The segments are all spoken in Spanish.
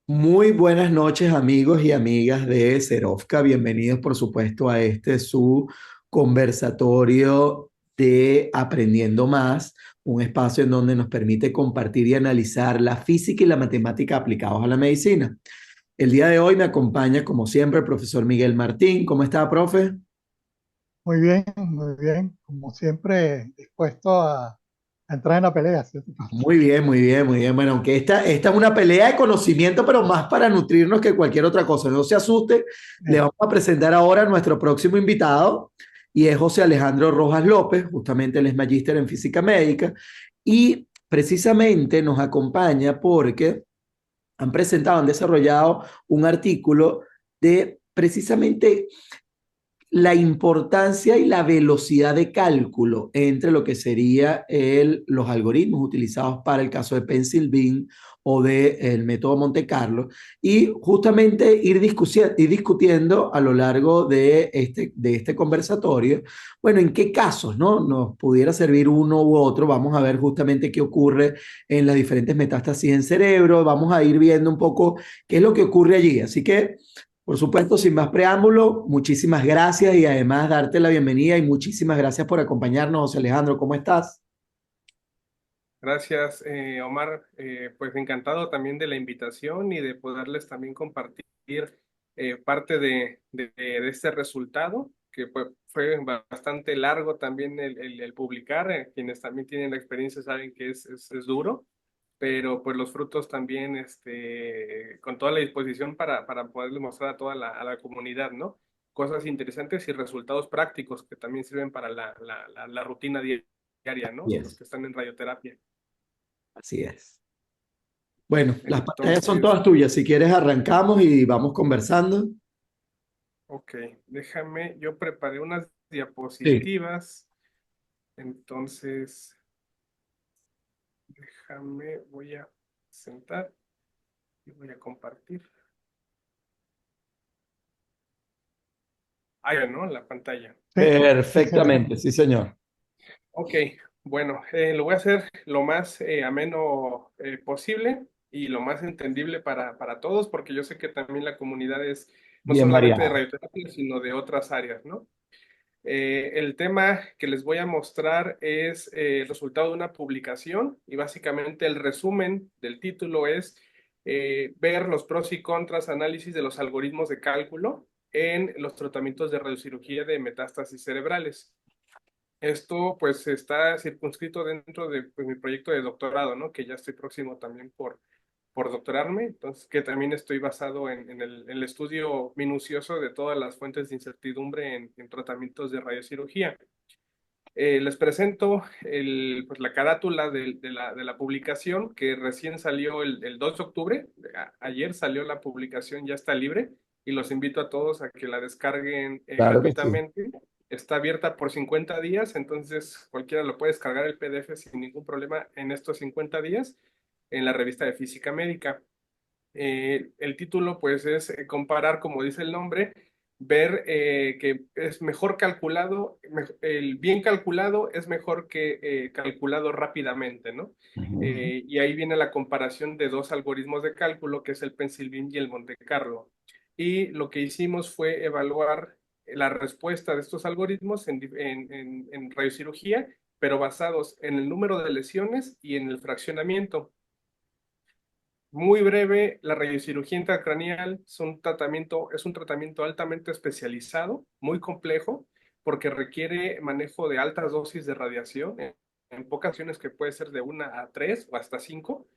Muy buenas noches, amigos y amigas de Serovka. Bienvenidos, por supuesto, a este su conversatorio de Aprendiendo Más, un espacio en donde nos permite compartir y analizar la física y la matemática aplicados a la medicina. El día de hoy me acompaña, como siempre, el profesor Miguel Martín. ¿Cómo está, profe? Muy bien, como siempre, dispuesto a entrar en la pelea, ¿cierto? Muy bien, muy bien, muy bien. Bueno, aunque esta es una pelea de conocimiento, pero más para nutrirnos que cualquier otra cosa. No se asuste, le Eh, vamos a presentar ahora a nuestro próximo invitado y es José Alejandro Rojas López, justamente él es magíster en física médica y precisamente nos acompaña porque han desarrollado un artículo de precisamente la importancia y la velocidad de cálculo entre lo que sería los algoritmos utilizados para el caso de Pencil Bean o del método Monte Carlo y justamente ir discutiendo a lo largo de este conversatorio, bueno, en qué casos, ¿no? Nos pudiera servir uno u otro, vamos a ver justamente qué ocurre en las diferentes metástasis en cerebro, vamos a ir viendo un poco qué es lo que ocurre allí, así que por supuesto, sin más preámbulo, muchísimas gracias y además darte la bienvenida y muchísimas gracias por acompañarnos, José Alejandro. ¿Cómo estás? Gracias, Omar. Pues encantado también de la invitación y de poderles también compartir parte de este resultado, que fue bastante largo también el publicar. Quienes también tienen la experiencia saben que es duro, pero pues los frutos también, con toda la disposición para poderle mostrar a toda a la comunidad, ¿no? Cosas interesantes y resultados prácticos que también sirven para la rutina diaria, ¿no? Los Yes, que están en radioterapia. así es. Bueno, las pantallas son Entonces, todas tuyas. Si quieres, arrancamos y vamos conversando. ok, déjame, yo preparé unas Sí. diapositivas, entonces déjame, voy a sentar y voy a compartir. Ahí, ¿no? La pantalla. sí, excelente. Perfectamente, sí, señor. Ok, bueno, lo voy a hacer lo más ameno posible y lo más entendible para todos, porque yo sé que también la comunidad es no Bien solamente de variado. radioterapia, sino de otras áreas, ¿no? El tema que les voy a mostrar es el resultado de una publicación y básicamente el resumen del título es ver los pros y contras, análisis de los algoritmos de cálculo en los tratamientos de radiocirugía de metástasis cerebrales. Esto pues está circunscrito dentro de pues, mi proyecto de doctorado, ¿no? Que ya estoy próximo también por doctorarme, entonces que también estoy basado en el estudio minucioso de todas las fuentes de incertidumbre en tratamientos de radiocirugía. Les presento pues, la carátula de la publicación que recién salió el 2 de octubre. Ayer salió la publicación, ya está libre y los invito a todos a que la descarguen Claro que sí. gratuitamente. Está abierta por 50 días, entonces cualquiera lo puede descargar el PDF sin ningún problema en estos 50 días en la revista de Física Médica. El título pues es comparar, como dice el nombre, ver que es mejor calculado, el bien calculado es mejor que calculado rápidamente, ¿no? Ujú. Y ahí viene la comparación de dos algoritmos de cálculo, que es el Pencil y el Monte Carlo. Y lo que hicimos fue evaluar la respuesta de estos algoritmos en radiocirugía, pero basados en el número de lesiones y en el fraccionamiento. Muy breve, la radiocirugía intracraneal es un tratamiento altamente especializado, muy complejo, porque requiere manejo de altas dosis de radiación, en pocas ocasiones que puede ser de 1 a 3 o hasta 5,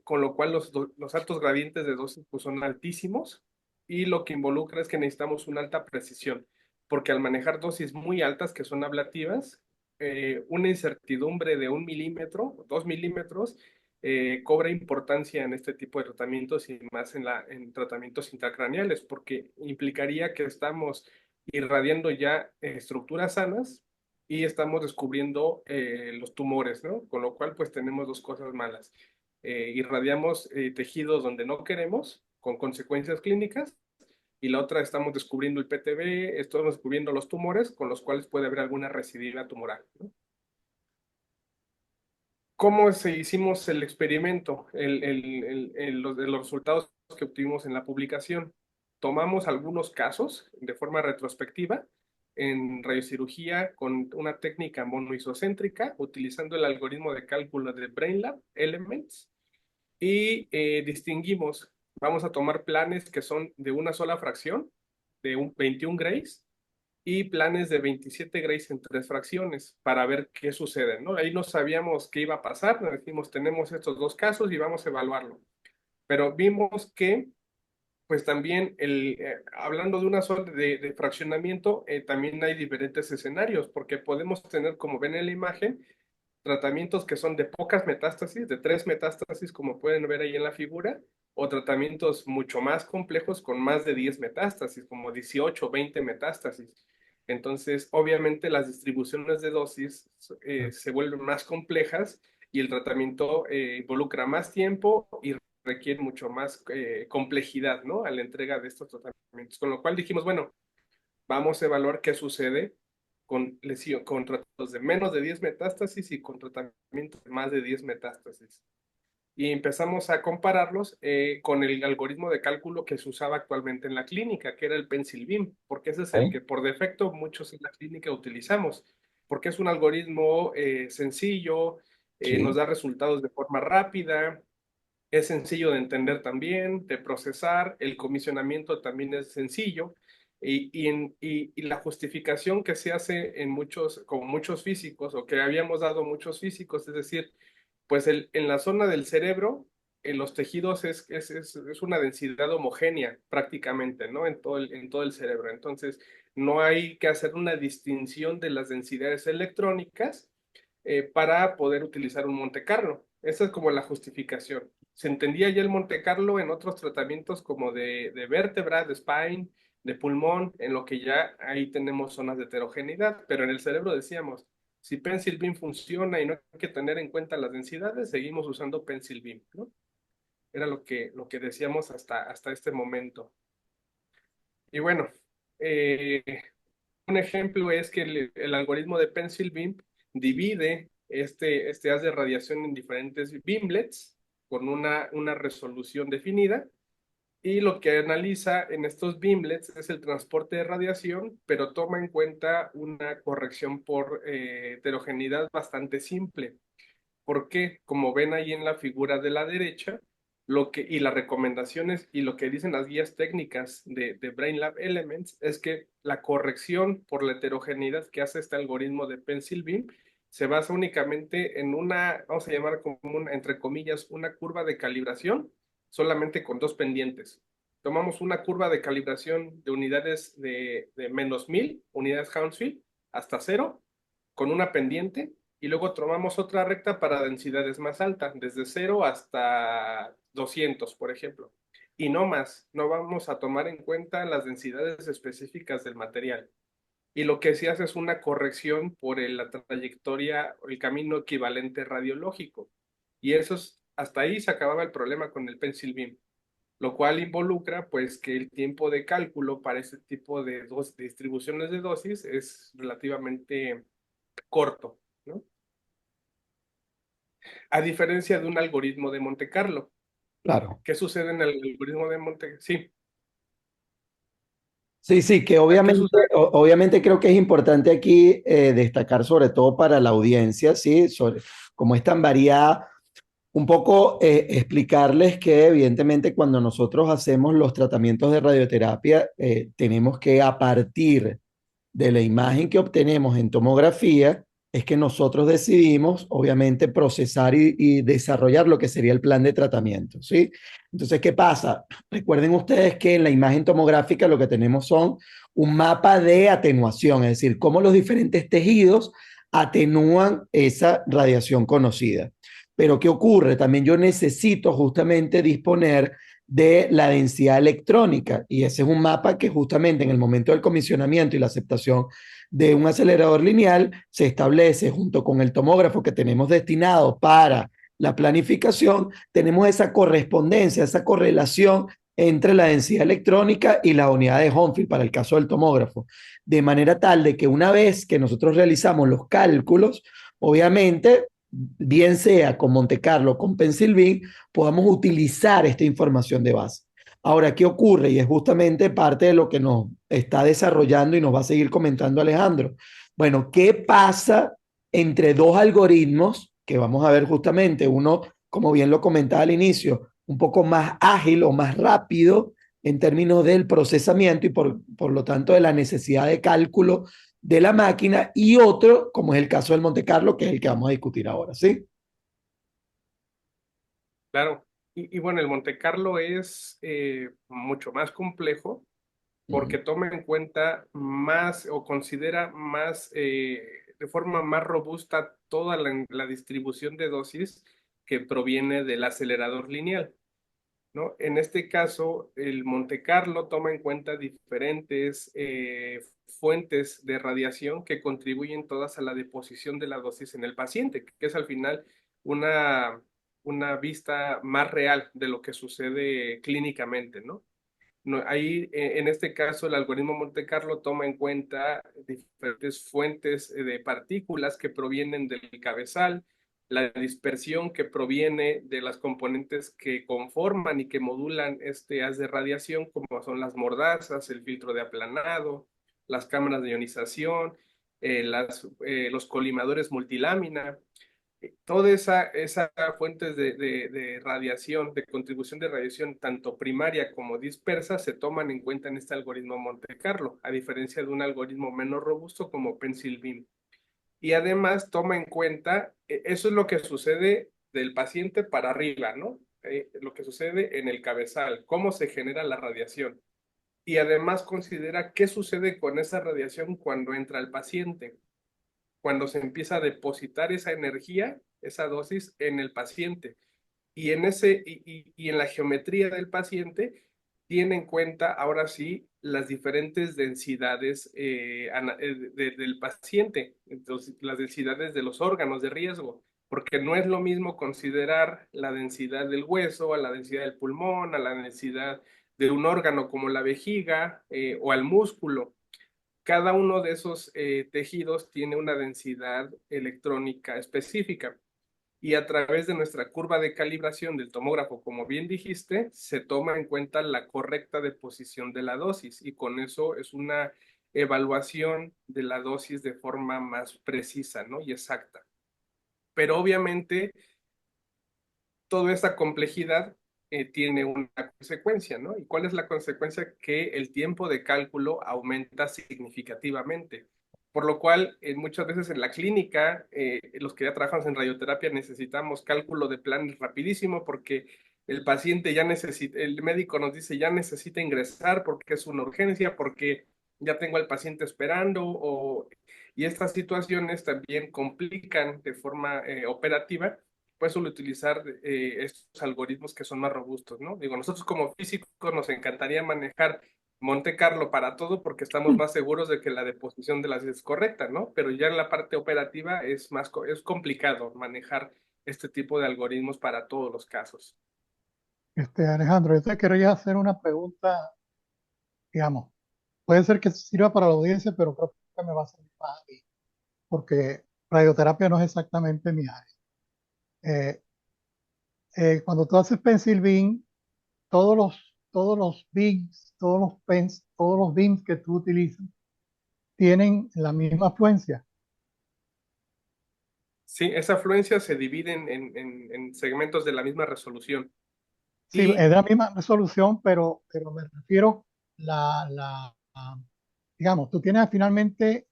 con lo cual los altos gradientes de dosis pues, son altísimos y lo que involucra es que necesitamos una alta precisión, porque al manejar dosis muy altas que son ablativas, una incertidumbre de 1 milímetro, 2 milímetros, cobra importancia en este tipo de tratamientos y más en tratamientos intracraneales, porque implicaría que estamos irradiando ya estructuras sanas y estamos descubriendo los tumores, ¿no? Con lo cual, pues tenemos dos cosas malas. Irradiamos tejidos donde no queremos, con consecuencias clínicas, y la otra estamos descubriendo el PTB, estamos descubriendo los tumores, con los cuales puede haber alguna recidiva tumoral, ¿no? ¿Cómo hicimos el experimento? De los resultados que obtuvimos en la publicación. Tomamos algunos casos de forma retrospectiva en radiocirugía con una técnica monoisocéntrica utilizando el algoritmo de cálculo de Brainlab Elements y distinguimos, vamos a tomar planes que son de una sola fracción, de 21 grays, y planes de 27 grays en 3 fracciones para ver qué sucede, ¿no? Ahí no sabíamos qué iba a pasar, nos dijimos, tenemos estos dos casos y vamos a evaluarlo. Pero vimos que, pues también, hablando de una sola de fraccionamiento, también hay diferentes escenarios, porque podemos tener, como ven en la imagen, tratamientos que son de pocas metástasis, de 3 metástasis, como pueden ver ahí en la figura, o tratamientos mucho más complejos con más de 10 metástasis, como 18 o 20 metástasis. Entonces, obviamente, las distribuciones de dosis se vuelven más complejas y el tratamiento involucra más tiempo y requiere mucho más complejidad, ¿no? A la entrega de estos tratamientos. Con lo cual dijimos, bueno, vamos a evaluar qué sucede con tratamientos de menos de 10 metástasis y con tratamientos de más de 10 metástasis. Y empezamos a compararlos con el algoritmo de cálculo que se usaba actualmente en la clínica, que era el PencilBeam, porque ese es el que por defecto muchos en la clínica utilizamos, porque es un algoritmo sencillo, nos Sí. da resultados de forma rápida, es sencillo de entender también, de procesar, el comisionamiento también es sencillo y la justificación que se hace con muchos físicos o que habíamos dado muchos físicos, es decir, pues en la zona del cerebro, en los tejidos es una densidad homogénea prácticamente, ¿no? En todo el cerebro. Entonces, no hay que hacer una distinción de las densidades electrónicas para poder utilizar un Monte Carlo. Esa es como la justificación. Se entendía ya el Monte Carlo en otros tratamientos como de vértebra, de spine, de pulmón, en lo que ya ahí tenemos zonas de heterogeneidad, pero en el cerebro decíamos, si Pencil Beam funciona y no hay que tener en cuenta las densidades, seguimos usando Pencil Beam, ¿no? Era lo que decíamos hasta este momento. Y bueno, eh, un ejemplo es que el algoritmo de Pencil Beam divide este haz de radiación en diferentes beamlets con una resolución definida y lo que analiza en estos beamlets es el transporte de radiación, pero toma en cuenta una corrección por heterogeneidad bastante simple. ¿Por qué? Como ven ahí en la figura de la derecha, y las recomendaciones y lo que dicen las guías técnicas de Brainlab Elements es que la corrección por la heterogeneidad que hace este algoritmo de Pencil Beam se basa únicamente en vamos a llamar como entre comillas, una curva de calibración solamente con dos pendientes. Tomamos una curva de calibración de unidades de -1000 unidades Hounsfield hasta 0 con una pendiente y luego tomamos otra recta para densidades más altas, desde 0 hasta 200, por ejemplo. Y no más, no vamos a tomar en cuenta las densidades específicas del material. Y lo que se hace es una corrección por la trayectoria o el camino equivalente radiológico. Y hasta ahí se acababa el problema con el Pencil Beam, lo cual involucra pues que el tiempo de cálculo para este tipo de distribuciones de dosis es relativamente corto, ¿no? A diferencia de un algoritmo de Monte Carlo. Claro. ¿Qué sucede en el algoritmo de Monte? Sí. Sí, sí, que ¿Qué obviamente, sucede? obviamente creo que es importante aquí destacar sobre todo para la audiencia, ¿sí? Como es tan variada, un poco explicarles que evidentemente cuando nosotros hacemos los tratamientos de radioterapia, tenemos que a partir de la imagen que obtenemos en tomografía, es que nosotros decidimos, obviamente, procesar y desarrollar lo que sería el plan de tratamiento, ¿sí? Entonces, ¿qué pasa? Recuerden ustedes que en la imagen tomográfica lo que tenemos son un mapa de atenuación, es decir, cómo los diferentes tejidos atenúan esa radiación conocida. Pero ¿qué ocurre? También yo necesito justamente disponer de la densidad electrónica y ese es un mapa que justamente en el momento del comisionamiento y la aceptación de un acelerador lineal se establece junto con el tomógrafo que tenemos destinado para la planificación, tenemos esa correspondencia, esa correlación entre la densidad electrónica y la unidad de Hounsfield para el caso del tomógrafo, de manera tal de que una vez que nosotros realizamos los cálculos, obviamente bien sea con Monte Carlo o con Pennsylvania, podamos utilizar esta información de base. Ahora, ¿qué ocurre? Y es justamente parte de lo que nos está desarrollando y nos va a seguir comentando Alejandro. Bueno, ¿qué pasa entre dos algoritmos que vamos a ver justamente? Uno, como bien lo comentaba al inicio, un poco más ágil o más rápido en términos del procesamiento y por lo tanto de la necesidad de cálculo de la máquina, y otro, como es el caso del Monte Carlo, que es el que vamos a discutir ahora, ¿sí? Claro. Y bueno, el Monte Carlo es mucho más complejo porque toma en cuenta más o considera más, de forma más robusta toda la distribución de dosis que proviene del acelerador lineal, ¿no? En este caso, el Monte Carlo toma en cuenta diferentes fuentes de radiación que contribuyen todas a la deposición de la dosis en el paciente, que es al final una, una vista más real de lo que sucede clínicamente, ¿no? No, ahí, en este caso, el algoritmo Monte Carlo toma en cuenta diferentes fuentes de partículas que provienen del cabezal, la dispersión que proviene de las componentes que conforman y que modulan este haz de radiación, como son las mordazas, el filtro de aplanado, las cámaras de ionización, los colimadores multilámina. Toda esa fuentes de radiación, de contribución de radiación, tanto primaria como dispersa, se toman en cuenta en este algoritmo Monte Carlo, a diferencia de un algoritmo menos robusto como Pencil Beam. Y además toma en cuenta, eso es lo que sucede del paciente para arriba, ¿no? Lo que sucede en el cabezal, cómo se genera la radiación. Y además considera qué sucede con esa radiación cuando entra el paciente, cuando se empieza a depositar esa energía, esa dosis en el paciente. Y en la geometría del paciente tiene en cuenta ahora sí las diferentes densidades del paciente, entonces, las densidades de los órganos de riesgo, porque no es lo mismo considerar la densidad del hueso, a la densidad del pulmón, a la densidad de un órgano como la vejiga o al músculo. Cada uno de esos tejidos tiene una densidad electrónica específica y a través de nuestra curva de calibración del tomógrafo, como bien dijiste, se toma en cuenta la correcta deposición de la dosis y con eso es una evaluación de la dosis de forma más precisa, ¿no? Y exacta. Pero obviamente toda esta complejidad tiene una consecuencia, ¿no? ¿Y cuál es la consecuencia? Que el tiempo de cálculo aumenta significativamente. Por lo cual, muchas veces en la clínica, los que ya trabajamos en radioterapia necesitamos cálculo de planes rapidísimo porque el paciente ya necesita, el médico nos dice ya necesita ingresar porque es una urgencia, porque ya tengo al paciente esperando, y estas situaciones también complican de forma operativa, pues suele utilizar estos algoritmos que son más robustos, ¿no? Digo, nosotros como físicos nos encantaría manejar Monte Carlo para todo porque estamos más seguros de que la deposición de las es correcta, ¿no? Pero ya en la parte operativa es complicado manejar este tipo de algoritmos para todos los casos. Alejandro, yo te quería hacer una pregunta, digamos, puede ser que sirva para la audiencia, pero creo que me va a servir más a mí, porque radioterapia no es exactamente mi área. Eh, Cuando tú haces pencil beam, todos los beams, todos los pens, todos los beams que tú utilizas tienen la misma afluencia. Sí, esa afluencia se divide en segmentos de la misma resolución. Sí, es Y de la misma resolución, pero me refiero digamos, tú tienes finalmente,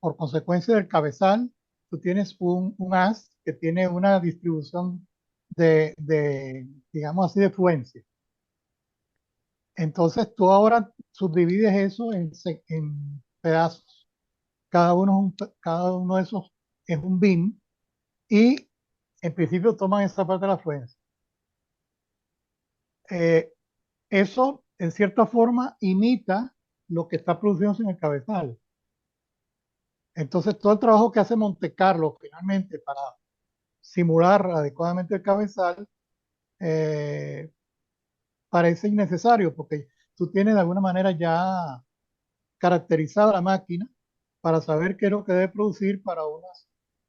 por consecuencia del cabezal, tú tienes un haz que tiene una distribución digamos así, de fluencia. Entonces tú ahora subdivides eso en pedazos. Cada uno de esos es un bin y en principio toman esa parte de la fluencia. Eh, Eso, en cierta forma, imita lo que está produciendo en el cabezal. Entonces, todo el trabajo que hace Monte Carlo finalmente para simular adecuadamente el cabezal eh, parece innecesario porque tú tienes de alguna manera ya caracterizada la máquina para saber qué es lo que debe producir para unas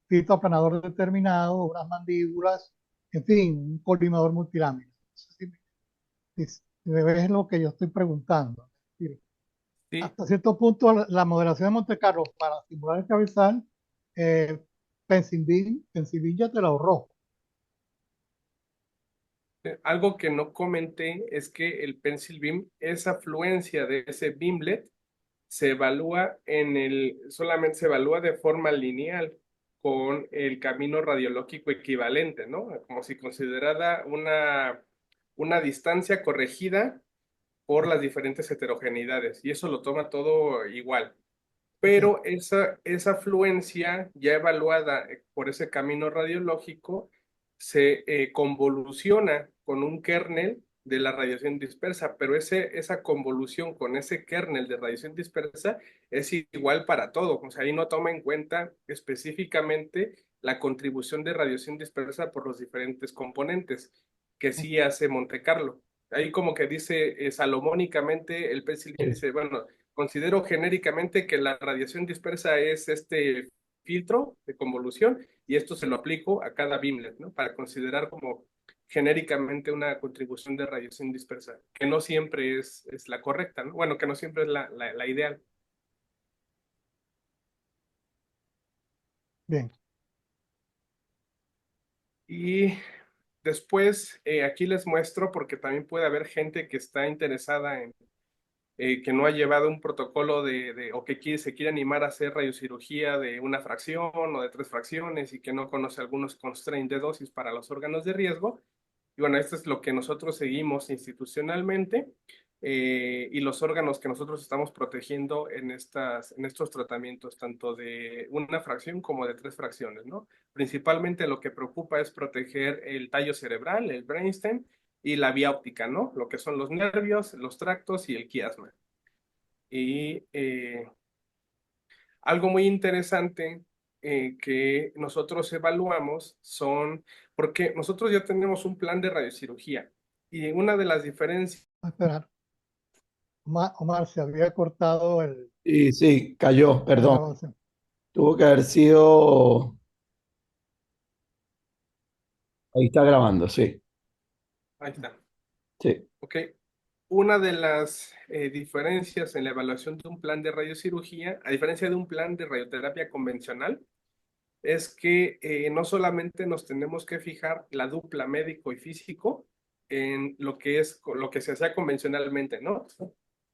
fitoaplanador determinado, unas mandíbulas, en fin, un colimador multilámina. No sé si me ves lo que yo estoy preguntando. Es decir, Sí, hasta cierto punto, la modelación de Monte Carlo para simular el cabezal, eh, Pensilvania ya te lo ahorró. algo que no comenté es que el pencil beam, esa afluencia de ese beamlet, se evalúa solamente se evalúa de forma lineal con el camino radiológico equivalente, ¿no? Como si considerara una distancia corregida por las diferentes heterogeneidades, y eso lo toma todo igual. Ok, Pero esa fluencia ya evaluada por ese camino radiológico se convoluciona con un kernel de la radiación dispersa, pero esa convolución con ese kernel de radiación dispersa es igual para todo. O sea, ahí no toma en cuenta específicamente la contribución de radiación dispersa por los diferentes componentes que sí hace Monte Carlo. Ahí como que dice salomónicamente, el Pennsylvania Sí. dice, bueno, considero genéricamente que la radiación dispersa es este filtro de convolución, y esto se lo aplico a cada beamlet, ¿no? Para considerar como genéricamente una contribución de radiación dispersa, que no siempre es la correcta, ¿no? Bueno, que no siempre es la ideal. bien. Y después, aquí les muestro, porque también puede haber gente que está interesada en que no ha llevado un protocolo o que se quiere animar a hacer radiocirugía de una fracción o de tres fracciones y que no conoce algunos constraints de dosis para los órganos de riesgo. Y bueno, esto es lo que nosotros seguimos institucionalmente, y los órganos que nosotros estamos protegiendo en estos tratamientos, tanto de una fracción como de tres fracciones, ¿no? Principalmente lo que preocupa es proteger el tallo cerebral, el brainstem, y la vía óptica, ¿no? Lo que son los nervios, los tractos y el quiasma. Y algo muy interesante que nosotros evaluamos porque nosotros ya tenemos un plan de radiocirugía, y una de las diferencias, Vamos a esperar. Omar, se había cortado Y sí, cayó, la perdón. grabación. Tuvo que haber sido... Ahí está grabando, sí. ahí está, Sí. ¿ok? Una de las diferencias en la evaluación de un plan de radiocirugía, a diferencia de un plan de radioterapia convencional, es que no solamente nos tenemos que fijar la dupla médico y físico en lo que se hacía convencionalmente, ¿no?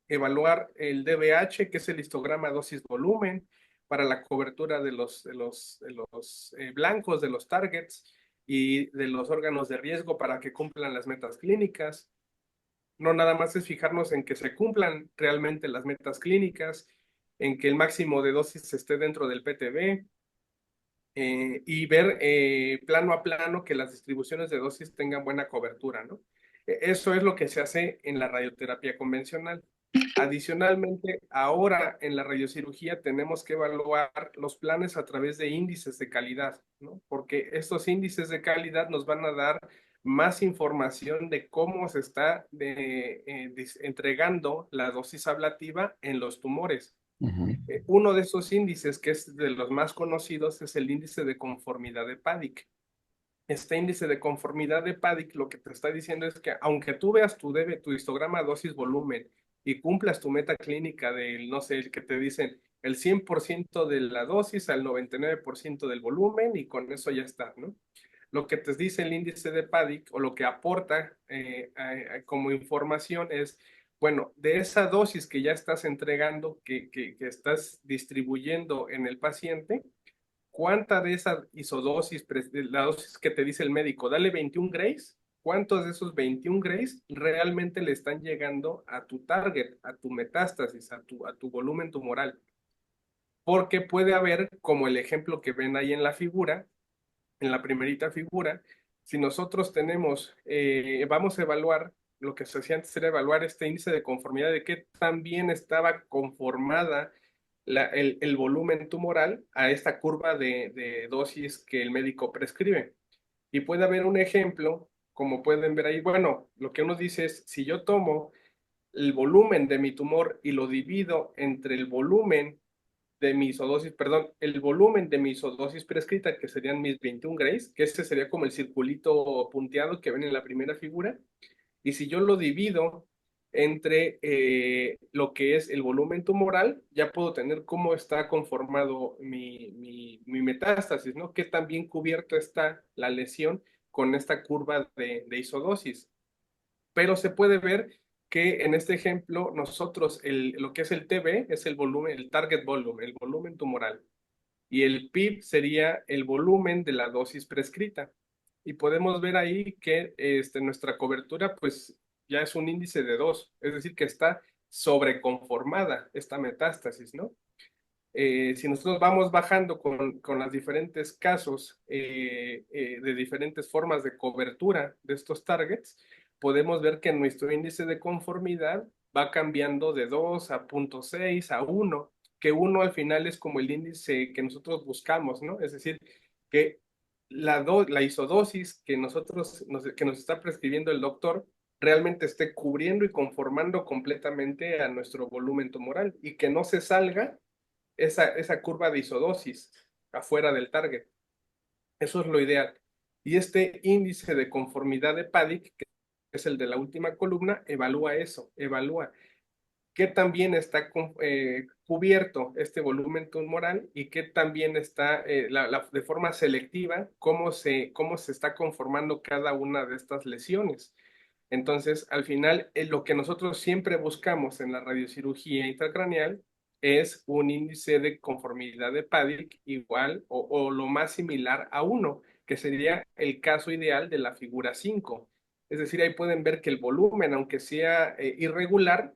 Evaluar el DBH, que es el histograma dosis-volumen, para la cobertura de los blancos, de los targets y de los órganos de riesgo para que cumplan las metas clínicas. No nada más es fijarnos en que se cumplan realmente las metas clínicas, en que el máximo de dosis esté dentro del PTB, y ver plano a plano que las distribuciones de dosis tengan buena cobertura, ¿no? Eso es lo que se hace en la radioterapia convencional. Adicionalmente, ahora en la radiocirugía tenemos que evaluar los planes a través de índices de calidad, ¿no? Porque estos índices de calidad nos van a dar más información de cómo se está entregando la dosis ablativa en los tumores. Ujú. Uno de esos índices, que es de los más conocidos, es el índice de conformidad de Paddock. Este índice de conformidad de Paddock lo que te está diciendo es que aunque tú veas tu histograma dosis-volumen y cumplas tu meta clínica del, no sé, el que te dicen el 100% de la dosis al 99% del volumen, y con eso ya está, ¿no? Lo que te dice el índice de Paddock, o lo que aporta como información, es, bueno, de esa dosis que ya estás entregando, que estás distribuyendo en el paciente, ¿cuánta de esa isodosis, la dosis que te dice el médico, dale 21 grays? ¿Cuántos de esos 21 grays realmente le están llegando a tu target, a tu metástasis, a tu volumen tumoral? Porque puede haber, como el ejemplo que ven ahí en la figura, en la primerita figura, si nosotros vamos a evaluar, lo que se hacía antes era evaluar este índice de conformidad, de qué tan bien estaba conformada el volumen tumoral a esta curva de dosis que el médico prescribe. Y puede haber un ejemplo, como pueden ver ahí, bueno, lo que uno dice es, si yo tomo el volumen de mi tumor y lo divido entre el volumen de mi isodosis, perdón, el volumen de mi isodosis prescrita, que serían mis 21 grays, que ese sería como el circulito punteado que ven en la primera figura, y si yo lo divido entre lo que es el volumen tumoral, ya puedo tener cómo está conformado mi metástasis, ¿no? Qué tan bien cubierta está la lesión con esta curva de isodosis. Pero se puede ver que en este ejemplo nosotros lo que es el TB es el volumen, el target volume, el volumen tumoral. Y el PIB sería el volumen de la dosis prescrita. Y podemos ver ahí que nuestra cobertura pues ya es un índice de 2, es decir, que está sobreconformada esta metástasis, ¿no? Si nosotros vamos bajando con los diferentes casos de diferentes formas de cobertura de estos targets, podemos ver que nuestro índice de conformidad va cambiando de 2 a 0.6 a 1, que 1 al final es como el índice que nosotros buscamos, ¿no? Es decir, que la isodosis que nos está prescribiendo el doctor realmente esté cubriendo y conformando completamente a nuestro volumen tumoral y que no se salga esa curva de isodosis afuera del target. Eso es lo ideal. Y este índice de conformidad de Paddick, que es el de la última columna, evalúa eso, evalúa qué también está cubierto este volumen tumoral y qué también está de forma selectiva cómo se está conformando cada una de estas lesiones. Entonces, al final, lo que nosotros siempre buscamos en la radiocirugía intracraneal es un índice de conformidad de Paddick igual o lo más similar a 1, que sería el caso ideal de la figura 5. Es decir, ahí pueden ver que el volumen, aunque sea irregular,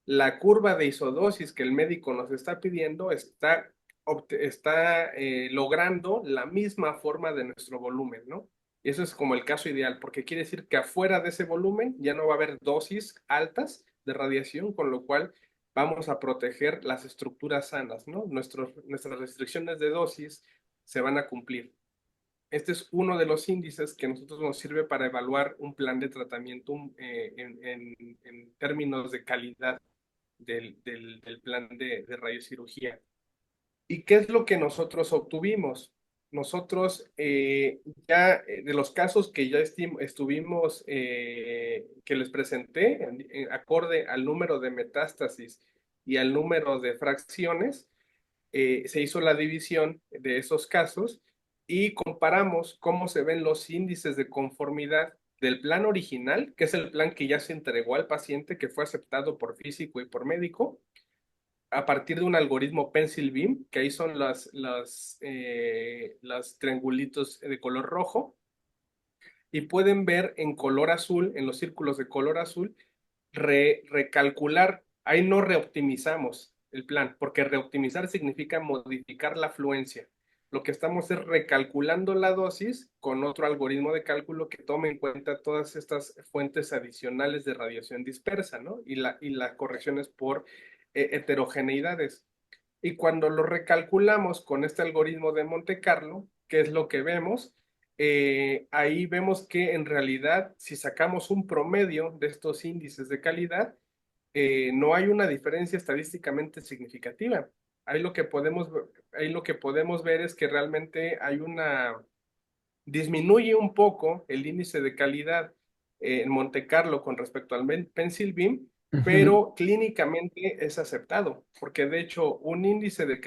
la curva de isodosis que el médico nos está pidiendo está logrando la misma forma de nuestro volumen, ¿no? Y eso es como el caso ideal, porque quiere decir que afuera de ese volumen ya no va a haber dosis altas de radiación, con lo cual vamos a proteger las estructuras sanas, ¿no? Nuestras restricciones de dosis se van a cumplir. Este es uno de los índices que a nosotros nos sirve para evaluar un plan de tratamiento en términos de calidad del plan de radiocirugía. ¿Y qué es lo que nosotros obtuvimos? Nosotros de los casos que ya estuvimos, que les presenté, acorde al número de metástasis y al número de fracciones, se hizo la división de esos casos y comparamos cómo se ven los índices de conformidad del plan original, que es el plan que ya se entregó al paciente, que fue aceptado por físico y por médico, a partir de un algoritmo Pencil Beam, que ahí son las triangulitos de color rojo, y pueden ver en color azul, en los círculos de color azul, recalcular. Ahí no reoptimizamos el plan, porque reoptimizar significa modificar la fluencia. Lo que estamos es recalculando la dosis con otro algoritmo de cálculo que tome en cuenta todas estas fuentes adicionales de radiación dispersa, ¿no? Y las correcciones por heterogeneidades. Y cuando lo recalculamos con este algoritmo de Monte Carlo, ¿qué es lo que vemos? Ahí vemos que en realidad, si sacamos un promedio de estos índices de calidad, no hay una diferencia estadísticamente significativa. Ahí lo que podemos ver es que realmente disminuye un poco el índice de calidad en Monte Carlo con respecto al Pencil Beam, Ujú. pero clínicamente es aceptado, porque de hecho un índice de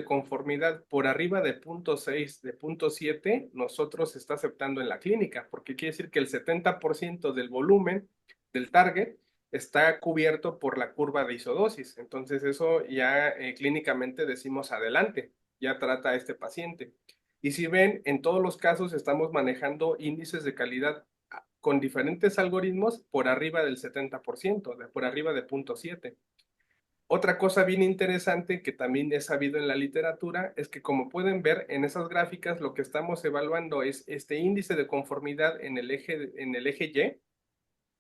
conformidad por arriba de 0.6, de 0.7, nosotros está aceptando en la clínica, porque quiere decir que el 70% del volumen del target está cubierto por la curva de isodosis. Entonces eso ya clínicamente decimos adelante, ya trata a este paciente. Y si ven, en todos los casos estamos manejando índices de calidad con diferentes algoritmos por arriba del 70%, por arriba de 0.7. Otra cosa bien interesante que también es sabido en la literatura es que, como pueden ver en esas gráficas, lo que estamos evaluando es este índice de conformidad en el eje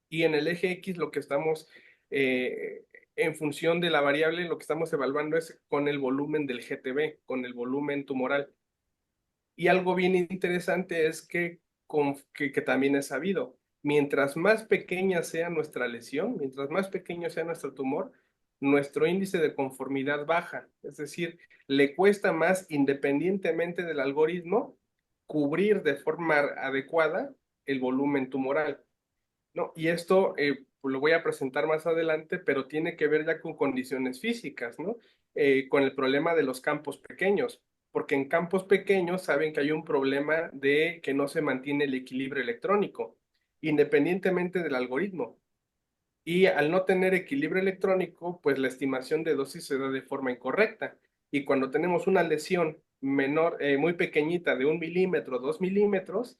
y en el eje X lo que estamos, en función de la variable, lo que estamos evaluando es con el volumen del GTB, con el volumen tumoral. Y algo bien interesante es que también es sabido, mientras más pequeña sea nuestra lesión, mientras más pequeño sea nuestro tumor, nuestro índice de conformidad baja, es decir, le cuesta más, independientemente del algoritmo, cubrir de forma adecuada el volumen tumoral, ¿no? Y esto lo voy a presentar más adelante, pero tiene que ver ya con condiciones físicas, ¿no? Con el problema de los campos pequeños, porque en campos pequeños saben que hay un problema de que no se mantiene el equilibrio electrónico, independientemente del algoritmo. Y al no tener equilibrio electrónico, pues la estimación de dosis se da de forma incorrecta. Y cuando tenemos una lesión menor, muy pequeñita, de 1 milímetro, 2 milímetros,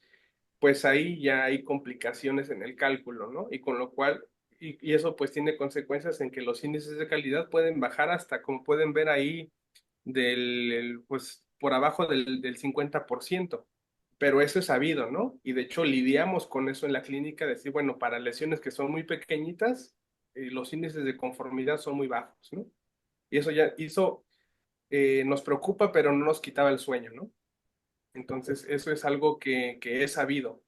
pues ahí ya hay complicaciones en el cálculo, ¿no? Y con lo cual, y eso pues tiene consecuencias en que los índices de calidad pueden bajar hasta, como pueden ver ahí, pues por abajo del 50%. Pero eso es sabido, ¿no? Y de hecho lidiamos con eso en la clínica, decir, bueno, para lesiones que son muy pequeñitas, los índices de conformidad son muy bajos, ¿no? Y eso nos preocupa, pero no nos quitaba el sueño, ¿no? Entonces, eso es algo que es sabido.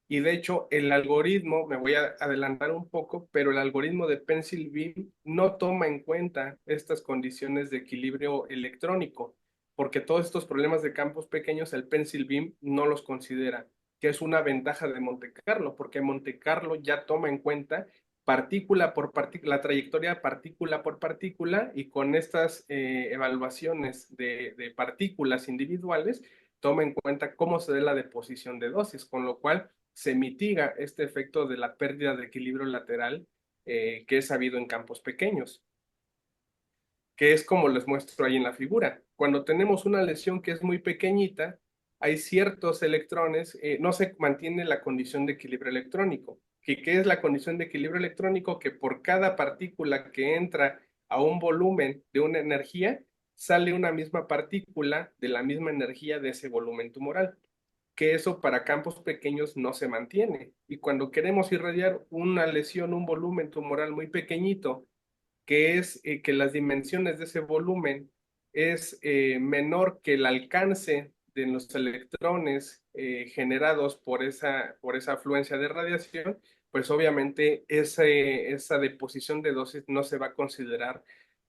Y de hecho, el algoritmo, me voy a adelantar un poco, pero el algoritmo de Pencil Beam no toma en cuenta estas condiciones de equilibrio electrónico, porque todos estos problemas de campos pequeños, el Pencil Beam no los considera, que es una ventaja de Monte Carlo, porque Monte Carlo ya toma en cuenta partícula por partícula, la trayectoria partícula por partícula, y con estas evaluaciones de partículas individuales, toma en cuenta cómo se da la deposición de dosis, con lo cual se mitiga este efecto de la pérdida de equilibrio lateral que es sabido en campos pequeños, que es como les muestro ahí en la figura. Cuando tenemos una lesión que es muy pequeñita, hay ciertos electrones, no se mantiene la condición de equilibrio electrónico. ¿Qué es la condición de equilibrio electrónico? Que por cada partícula que entra a un volumen de una energía, sale una misma partícula de la misma energía de ese volumen tumoral, que eso para campos pequeños no se mantiene. Y cuando queremos irradiar una lesión, un volumen tumoral muy pequeñito, que es que las dimensiones de ese volumen es menor que el alcance de los electrones generados por esa afluencia de radiación, pues obviamente esa deposición de dosis no se va a considerar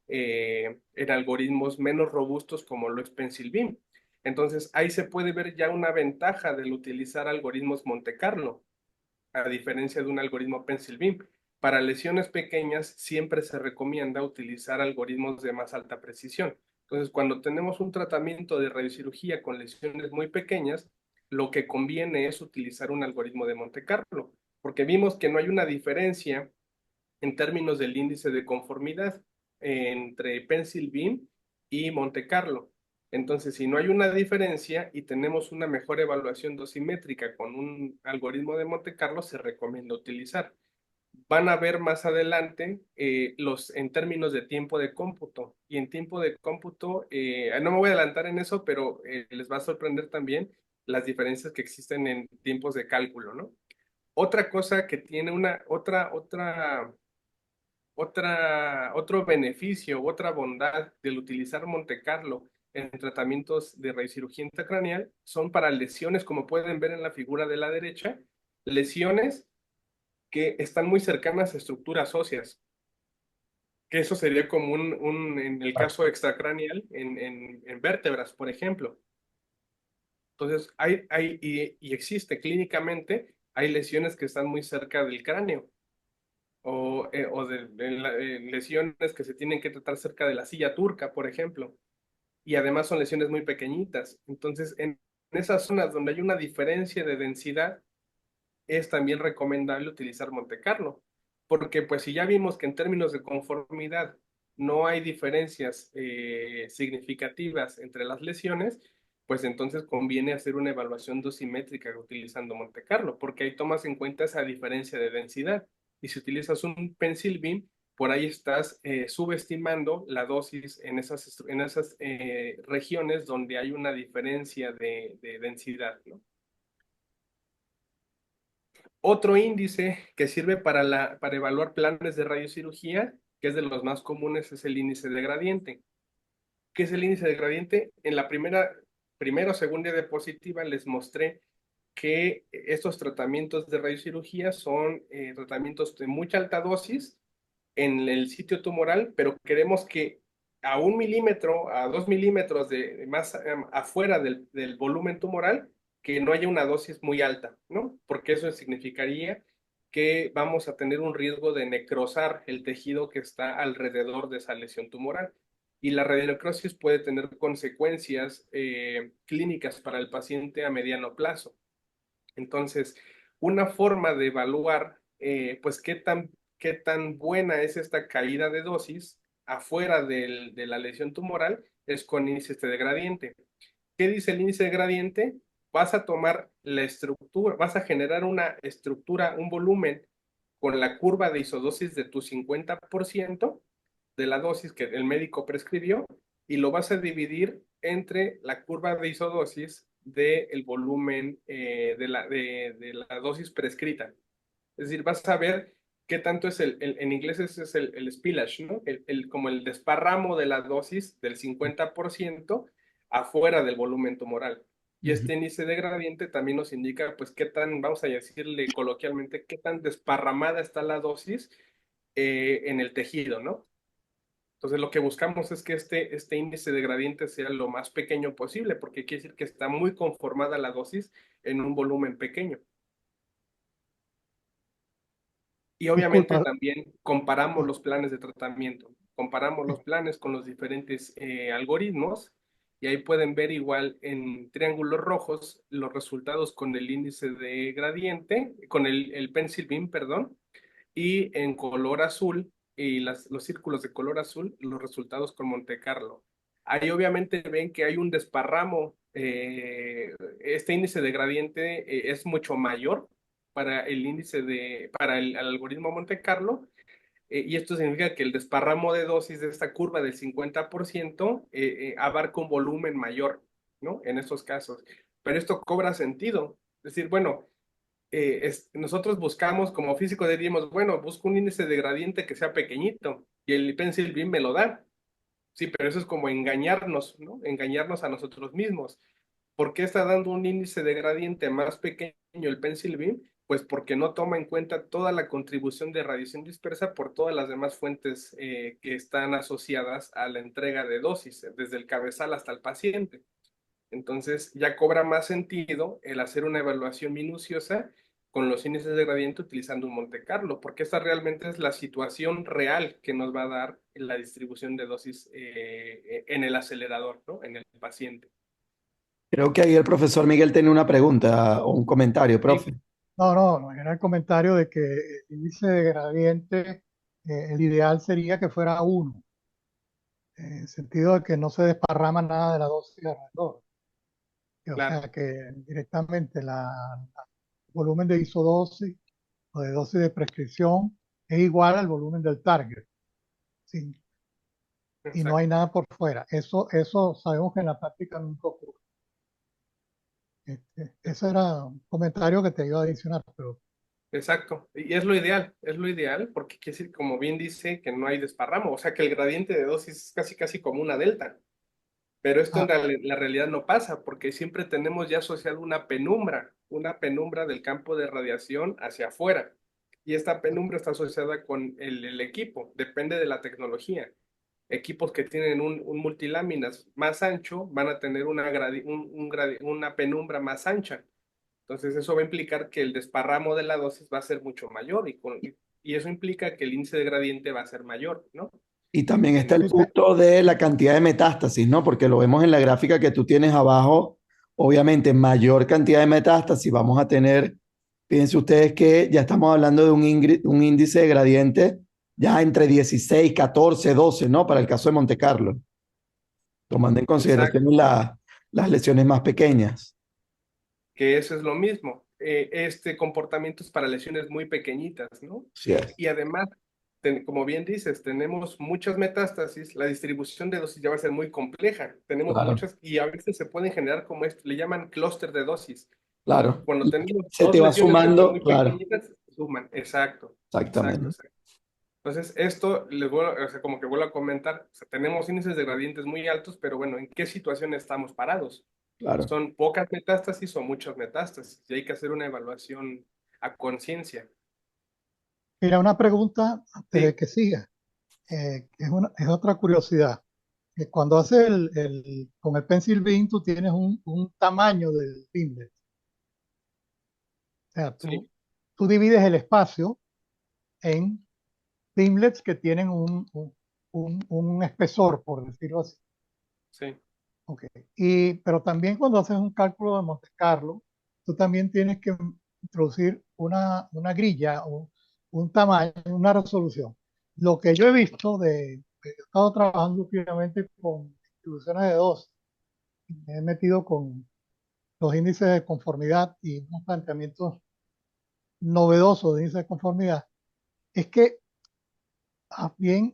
en algoritmos menos robustos como lo es Pencil Beam. Entonces, ahí se puede ver ya una ventaja del utilizar algoritmos Monte Carlo, a diferencia de un algoritmo Pencil Beam. Para lesiones pequeñas siempre se recomienda utilizar algoritmos de más alta precisión. Entonces, cuando tenemos un tratamiento de radiocirugía con lesiones muy pequeñas, lo que conviene es utilizar un algoritmo de Monte Carlo, porque vimos que no hay una diferencia en términos del índice de conformidad entre Pencil Beam y Monte Carlo. Entonces, si no hay una diferencia y tenemos una mejor evaluación dosimétrica con un algoritmo de Monte Carlo, se recomienda utilizar. Van a ver más adelante en términos de tiempo de cómputo. Y en tiempo de cómputo, no me voy a adelantar en eso, pero les va a sorprender también las diferencias que existen en tiempos de cálculo, ¿no? Otra cosa que tiene otro beneficio, otra bondad del utilizar Monte Carlo en tratamientos de radiocirugía intracraneal son para lesiones, como pueden ver en la figura de la derecha, lesiones que están muy cercanas a estructuras óseas, que eso sería como en el caso extracraneal, en vértebras, por ejemplo. Entonces, y existe clínicamente, hay lesiones que están muy cerca del cráneo o de lesiones que se tienen que tratar cerca de la silla turca, por ejemplo, y además son lesiones muy pequeñitas. Entonces, en esas zonas donde hay una diferencia de densidad, es también recomendable utilizar Monte Carlo, porque pues si ya vimos que en términos de conformidad no hay diferencias significativas entre las lesiones, pues entonces conviene hacer una evaluación dosimétrica utilizando Monte Carlo, porque ahí tomas en cuenta esa diferencia de densidad. Y si utilizas un Pencil Beam, por ahí estás subestimando la dosis en esas regiones donde hay una diferencia de densidad, ¿no? Otro índice que sirve para evaluar planes de radiocirugía, que es de los más comunes, es el índice de gradiente. ¿Qué es el índice de gradiente? En la primera o segunda diapositiva les mostré que estos tratamientos de radiocirugía son tratamientos de mucha alta dosis en el sitio tumoral, pero queremos que a 1 milímetro, a 2 milímetros de más afuera del volumen tumoral, que no haya una dosis muy alta, ¿no? Porque eso significaría que vamos a tener un riesgo de necrosar el tejido que está alrededor de esa lesión tumoral. Y la radionecrosis puede tener consecuencias clínicas para el paciente a mediano plazo. Entonces, una forma de evaluar, pues, qué tan buena es esta caída de dosis afuera de la lesión tumoral es con índice de gradiente. ¿Qué dice el índice de gradiente? Vas a tomar la estructura, vas a generar una estructura, un volumen con la curva de isodosis de tu 50% de la dosis que el médico prescribió y lo vas a dividir entre la curva de isodosis del volumen de la dosis prescrita. Es decir, vas a ver qué tanto es en inglés es el spillage, ¿no? Como el desparramo de la dosis del 50% afuera del volumen tumoral. Y Ujú. este índice de gradiente también nos indica, pues, qué tan, vamos a decirle coloquialmente, qué tan desparramada está la dosis en el tejido, ¿no? Entonces, lo que buscamos es que este índice de gradiente sea lo más pequeño posible, porque quiere decir que está muy conformada la dosis en un volumen pequeño. Y obviamente Disculpa, también comparamos los planes de tratamiento, comparamos los planes con los diferentes algoritmos y ahí pueden ver igual en triángulos rojos los resultados con el índice de gradiente, con el pencil beam, perdón, y en color azul y los círculos de color azul los resultados con Monte Carlo. Ahí obviamente ven que hay un desparramo, este índice de gradiente es mucho mayor para para el algoritmo Monte Carlo, y esto significa que el desparramo de dosis de esta curva del 50% abarca un volumen mayor, ¿no? En estos casos. Pero esto cobra sentido. Es decir, bueno, nosotros buscamos, como físicos diríamos, bueno, busco un índice de gradiente que sea pequeño y el pencil beam me lo da. Sí, pero eso es como engañarnos, ¿no? Engañarnos a nosotros mismos. ¿Por qué está dando un índice de gradiente más pequeño el pencil beam? Pues porque no toma en cuenta toda la contribución de radiación dispersa por todas las demás fuentes que están asociadas a la entrega de dosis, desde el cabezal hasta el paciente. Entonces ya cobra más sentido el hacer una evaluación minuciosa con los índices de gradiente utilizando un Monte Carlo, porque esta realmente es la situación real que nos va a dar la distribución de dosis en el acelerador, ¿no? En el paciente. Creo que ahí el profesor Miguel tiene una pregunta o un comentario, Sí, profe. no, era el comentario de que el índice de gradiente, el ideal sería que fuera uno, en el sentido de que no se desparrama nada de la dosis alrededor. O claro, sea que directamente el volumen de isodosis o de dosis de prescripción es igual al volumen del target, ¿sí? Y no hay exacto. nada por fuera. Eso sabemos que en la práctica nunca ocurre. Ese era un comentario que te iba a adicionar, pero Exacto, y es lo ideal porque quiere decir, como bien dice, que no hay desparramo, o sea que el gradiente de dosis es casi casi como una delta. Pero esto en ah, la realidad no pasa, porque siempre tenemos ya asociado una penumbra del campo de radiación hacia afuera. Y esta penumbra está asociada con el equipo, depende de la tecnología. Equipos que tienen un multiláminas más ancho van a tener una penumbra más ancha. Entonces eso va a implicar que el desparramo de la dosis va a ser mucho mayor y eso implica que el índice de gradiente va a ser mayor, ¿no? Y también está el sí, te- punto de la cantidad de metástasis, ¿no? Porque lo vemos en la gráfica que tú tienes abajo. Obviamente, mayor cantidad de metástasis vamos a tener. Fíjense ustedes que ya estamos hablando de un índice de gradiente ya entre 16, 14, 12, ¿no? Para el caso de Monte Carlo, tomando en consideración Exacto. las lesiones más pequeñas. Que eso es lo mismo. Este comportamiento es para lesiones muy pequeñitas, ¿no? Sí, es. Y además, como bien dices, tenemos muchas metástasis, la distribución de dosis ya va a ser muy compleja. Tenemos Claro, muchas y a veces se pueden generar como esto, le llaman clúster de dosis. claro. Cuando Y tenemos se dos te va lesiones sumando, muy claro, pequeñitas, se suman. Exacto, exacto, exactamente, exacto. Entonces, esto les vuelvo, o sea, como que vuelvo a comentar, o sea, tenemos índices de gradientes muy altos, pero bueno, ¿en qué situación estamos parados? claro. ¿Son pocas metástasis o muchas metástasis? Y hay que hacer una evaluación a conciencia. Mira, una pregunta antes de Sí, que siga. Es otra curiosidad. Cuando haces con el pencil bean, tú tienes un tamaño del inlet. O sea, sí, tú divides el espacio en inlets que tienen un espesor, por decirlo así. sí. Ok. Pero también cuando haces un cálculo de Monte Carlo, tú también tienes que introducir una grilla o un tamaño, una resolución. Lo que yo he visto he estado trabajando últimamente con distribuciones de dos, me he metido con los índices de conformidad y unos planteamientos novedosos de índices de conformidad, es que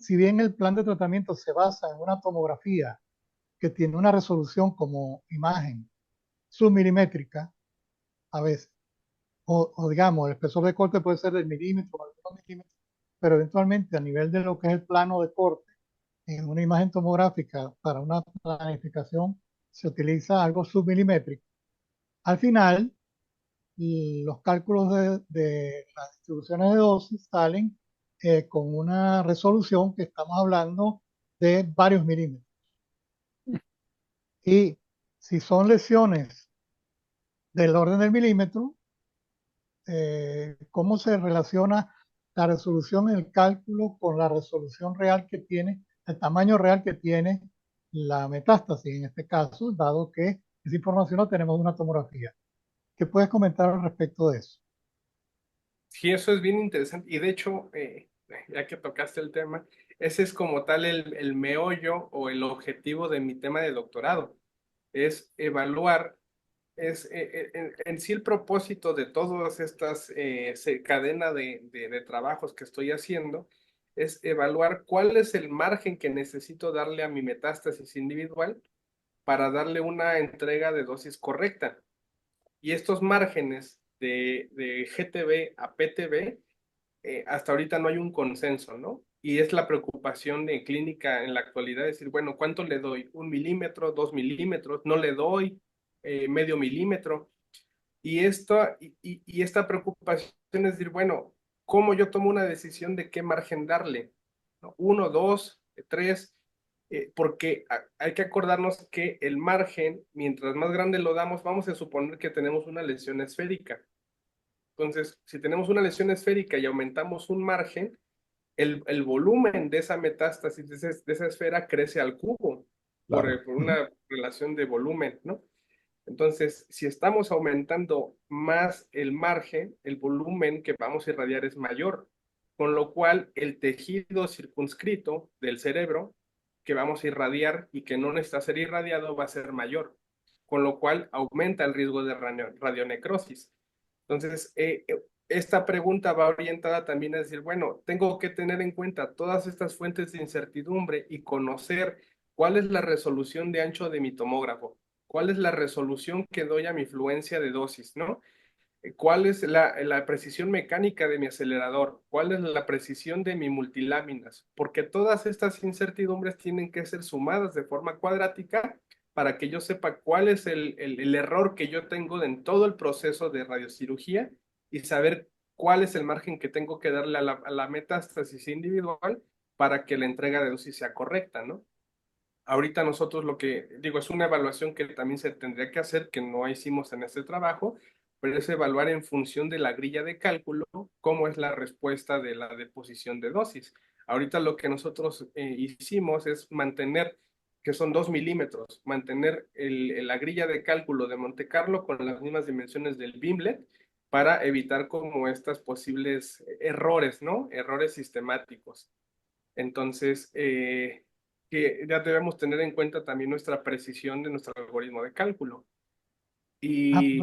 si bien el plan de tratamiento se basa en una tomografía que tiene una resolución como imagen submilimétrica, a veces, o digamos, el espesor de corte puede ser del milímetro o algunos milímetros, pero eventualmente a nivel de lo que es el plano de corte, en una imagen tomográfica para una planificación se utiliza algo submilimétrico. Al final, los cálculos de las distribuciones de dosis salen con una resolución que estamos hablando de varios milímetros. Y si son lesiones del orden del milímetro, cómo se relaciona la resolución en el cálculo con la resolución real que tiene, el tamaño real que tiene la metástasis en este caso, dado que esa información la tenemos de una tomografía. ¿Qué puedes comentar al respecto de eso? Sí, eso es bien interesante. Y de hecho, ya que tocaste el tema, ese es como tal el meollo o el objetivo de mi tema de doctorado. Es evaluar, en sí el propósito de todas estas cadena de trabajos que estoy haciendo, es evaluar cuál es el margen que necesito darle a mi metástasis individual para darle una entrega de dosis correcta. Y estos márgenes de GTB a PTB, hasta ahorita no hay un consenso, ¿no? Y es la preocupación de clínica en la actualidad, decir, bueno, ¿cuánto le doy? ¿Un milímetro, 2 milímetros? ¿No le doy medio milímetro? Y esta preocupación es decir, bueno, ¿cómo yo tomo una decisión de qué margen darle? ¿No? Uno, dos, tres, porque hay que acordarnos que el margen, mientras más grande lo damos, vamos a suponer que tenemos una lesión esférica. Entonces, si tenemos una lesión esférica y aumentamos un margen, el volumen de esa metástasis, de esa esfera, crece al cubo Claro. por una relación de volumen, ¿no? Entonces, si estamos aumentando más el margen, el volumen que vamos a irradiar es mayor, con lo cual el tejido circunscrito del cerebro que vamos a irradiar y que no necesita ser irradiado va a ser mayor, con lo cual aumenta el riesgo de radionecrosis. Entonces, esta pregunta va orientada también a decir, bueno, tengo que tener en cuenta todas estas fuentes de incertidumbre y conocer cuál es la resolución de ancho de mi tomógrafo, cuál es la resolución que doy a mi fluencia de dosis, ¿no? ¿Cuál es la precisión mecánica de mi acelerador? ¿Cuál es la precisión de mi multiláminas? Porque todas estas incertidumbres tienen que ser sumadas de forma cuadrática para que yo sepa cuál es el error que yo tengo en todo el proceso de radiocirugía y saber cuál es el margen que tengo que darle a la metástasis individual para que la entrega de dosis sea correcta, ¿no? Ahorita nosotros lo que digo es una evaluación que también se tendría que hacer, que no hicimos en este trabajo, pero es evaluar en función de la grilla de cálculo cómo es la respuesta de la deposición de dosis. Ahorita lo que nosotros hicimos es mantener, que son 2 milímetros, mantener la grilla de cálculo de Monte Carlo con las mismas dimensiones del Bimlet para evitar como estas posibles errores, ¿no? Errores sistemáticos. Entonces, que ya debemos tener en cuenta también nuestra precisión de nuestro algoritmo de cálculo. Ah, Y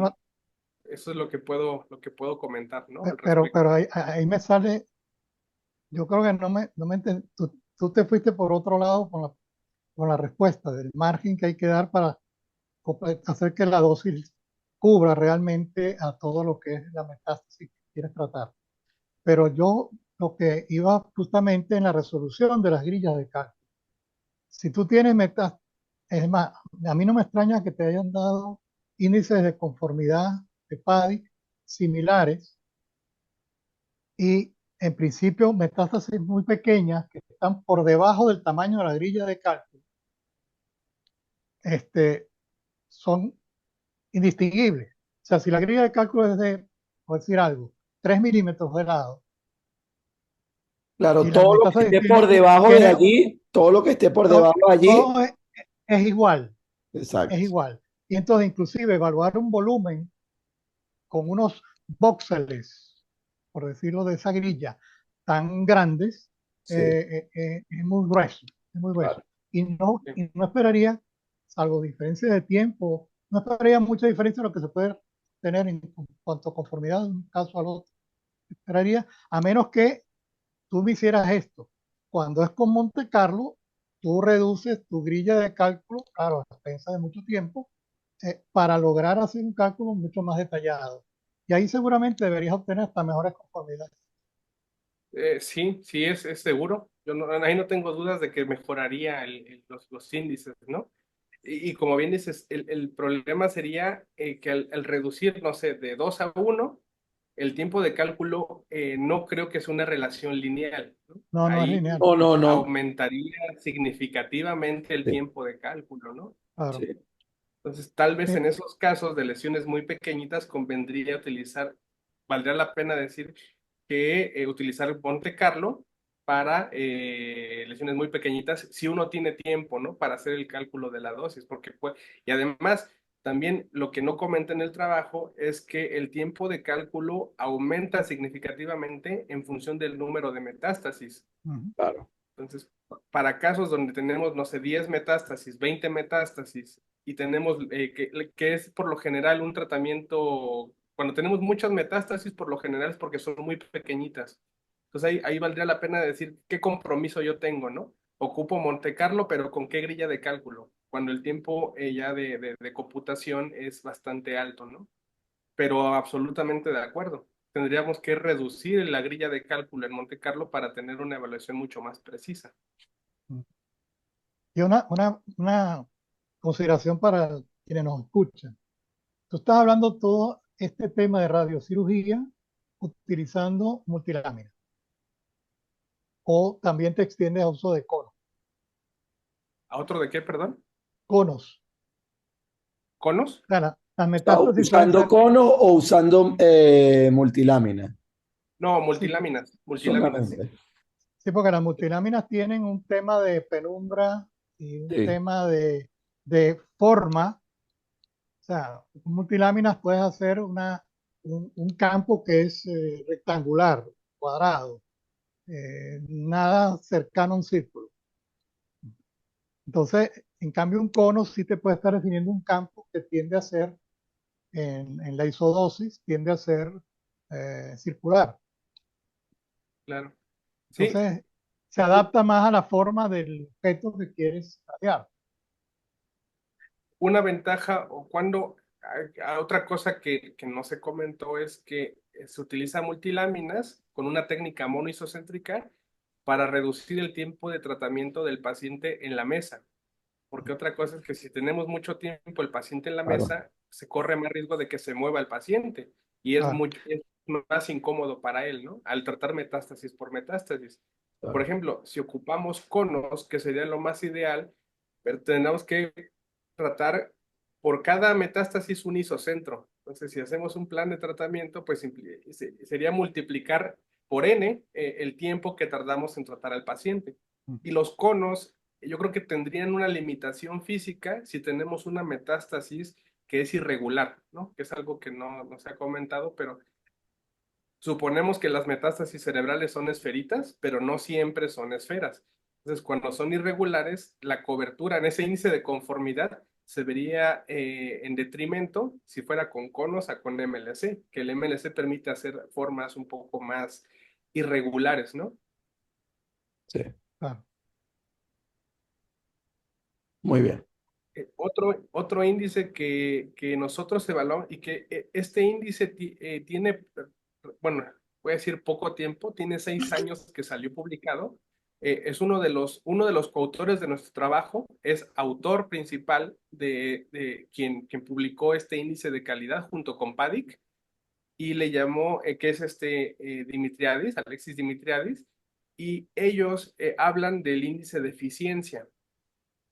eso es lo que puedo comentar, ¿no? Al respecto. pero ahí me sale, yo creo que no me tú te fuiste por otro lado con la respuesta del margen que hay que dar para hacer que la dosis cubra realmente a todo lo que es la metástasis que quieres tratar. Pero yo lo que iba justamente en la resolución de las grillas de cálculo. Si tú tienes metástasis, es más, a mí no me extraña que te hayan dado índices de conformidad de PADI similares y en principio, metástasis muy pequeñas que están por debajo del tamaño de la grilla de cálculo, este, son indistinguibles. O sea, si la grilla de cálculo es de, por decir algo, 3 milímetros de lado Claro, y la todo lo que metástasis esté por debajo de tiene allí, todo lo que esté por todo, debajo de allí, todo es igual, es exacto. igual. Y entonces, inclusive, evaluar un volumen con unos voxeles, por decirlo de esa grilla, tan grandes, Sí, es muy grueso, es muy grueso. claro. Sí. Y no esperaría, salvo diferencia de tiempo, no esperaría mucha diferencia en lo que se puede tener en cuanto a conformidad de un caso al otro. Esperaría, a menos que tú me hicieras esto. Cuando es con Monte Carlo, tú reduces tu grilla de cálculo, claro, a expensa de mucho tiempo, para lograr hacer un cálculo mucho más detallado. Y ahí seguramente deberías obtener hasta mejores conformidades. Sí, sí, es seguro. Yo ahí no tengo dudas de que mejoraría los índices, ¿no? Y como bien dices, el problema sería que al reducir, no sé, de 2 a 1, el tiempo de cálculo no creo que es una relación lineal, ¿no? No, no es Ahí lineal. No, no, no. aumentaría significativamente el Sí, tiempo de cálculo, ¿no? Claro. sí, Entonces, tal vez Mi- en esos casos de lesiones muy pequeñitas convendría utilizar, valdría la pena decir que utilizar Monte Carlo para lesiones muy pequeñitas si uno tiene tiempo, ¿no? Para hacer el cálculo de la dosis, porque puede, y además, también lo que no comenta en el trabajo es que el tiempo de cálculo aumenta significativamente en función del número de metástasis. Ujú. claro. Entonces, para casos donde tenemos, no sé, 10 metástasis, 20 metástasis, y tenemos, que es por lo general un tratamiento, cuando tenemos muchas metástasis, por lo general es porque son muy pequeñitas. Entonces ahí valdría la pena decir qué compromiso yo tengo, ¿no? Ocupo Monte Carlo, pero ¿con qué grilla de cálculo? Cuando el tiempo ya de computación es bastante alto, ¿no? Pero absolutamente de acuerdo. Tendríamos que reducir la grilla de cálculo en Monte Carlo para tener una evaluación mucho más precisa. Y una consideración para quienes nos escuchan. Tú estás hablando todo este tema de radiocirugía utilizando multiláminas o también te extiendes a uso de conos. ¿A otro de qué, perdón? Conos. ¿Conos? O sea, las ¿Está metástasis pueden usando ser, cono o usando multilámina? No, sí, multiláminas, multiláminas. Solamente. sí, porque las multiláminas tienen un tema de penumbra y un Sí, tema de forma. O sea, con multiláminas puedes hacer un campo que es rectangular, cuadrado, nada cercano a un círculo. Entonces, en cambio, un cono sí te puede estar definiendo un campo que tiende a ser, en la isodosis, tiende a ser circular. Claro. Sí, Entonces, se u- adapta más a la forma del objeto que quieres radiar. una ventaja o cuando, otra cosa que no se comentó es que se utiliza multiláminas con una técnica monoisocéntrica para reducir el tiempo de tratamiento del paciente en la mesa. Porque otra cosa es que si tenemos mucho tiempo el paciente en la claro, mesa, se corre más riesgo de que se mueva el paciente y Claro, es más incómodo para él, ¿no? Al tratar metástasis por metástasis. Por claro. ejemplo, si ocupamos conos, que sería lo más ideal, pero tenemos que tratar por cada metástasis un isocentro. Entonces, si hacemos un plan de tratamiento, pues sería multiplicar por n el tiempo que tardamos en tratar al paciente. Y los conos yo creo que tendrían una limitación física si tenemos una metástasis que es irregular, ¿no? Que es algo que no se ha comentado, pero suponemos que las metástasis cerebrales son esferitas, pero no siempre son esferas. Entonces, cuando son irregulares, la cobertura en ese índice de conformidad se vería en detrimento si fuera con conos a con MLC, que el MLC permite hacer formas un poco más irregulares, ¿no? Sí, claro. muy bien. Otro índice que nosotros evaluamos y que este índice tiene, bueno, voy a decir poco tiempo, tiene 6 años que salió publicado. Es uno de los coautores de nuestro trabajo, es autor principal de quien publicó este índice de calidad junto con PADIC. y le llamó, que es Dimitriadis, Alexis Dimitriadis, y ellos hablan del índice de eficiencia.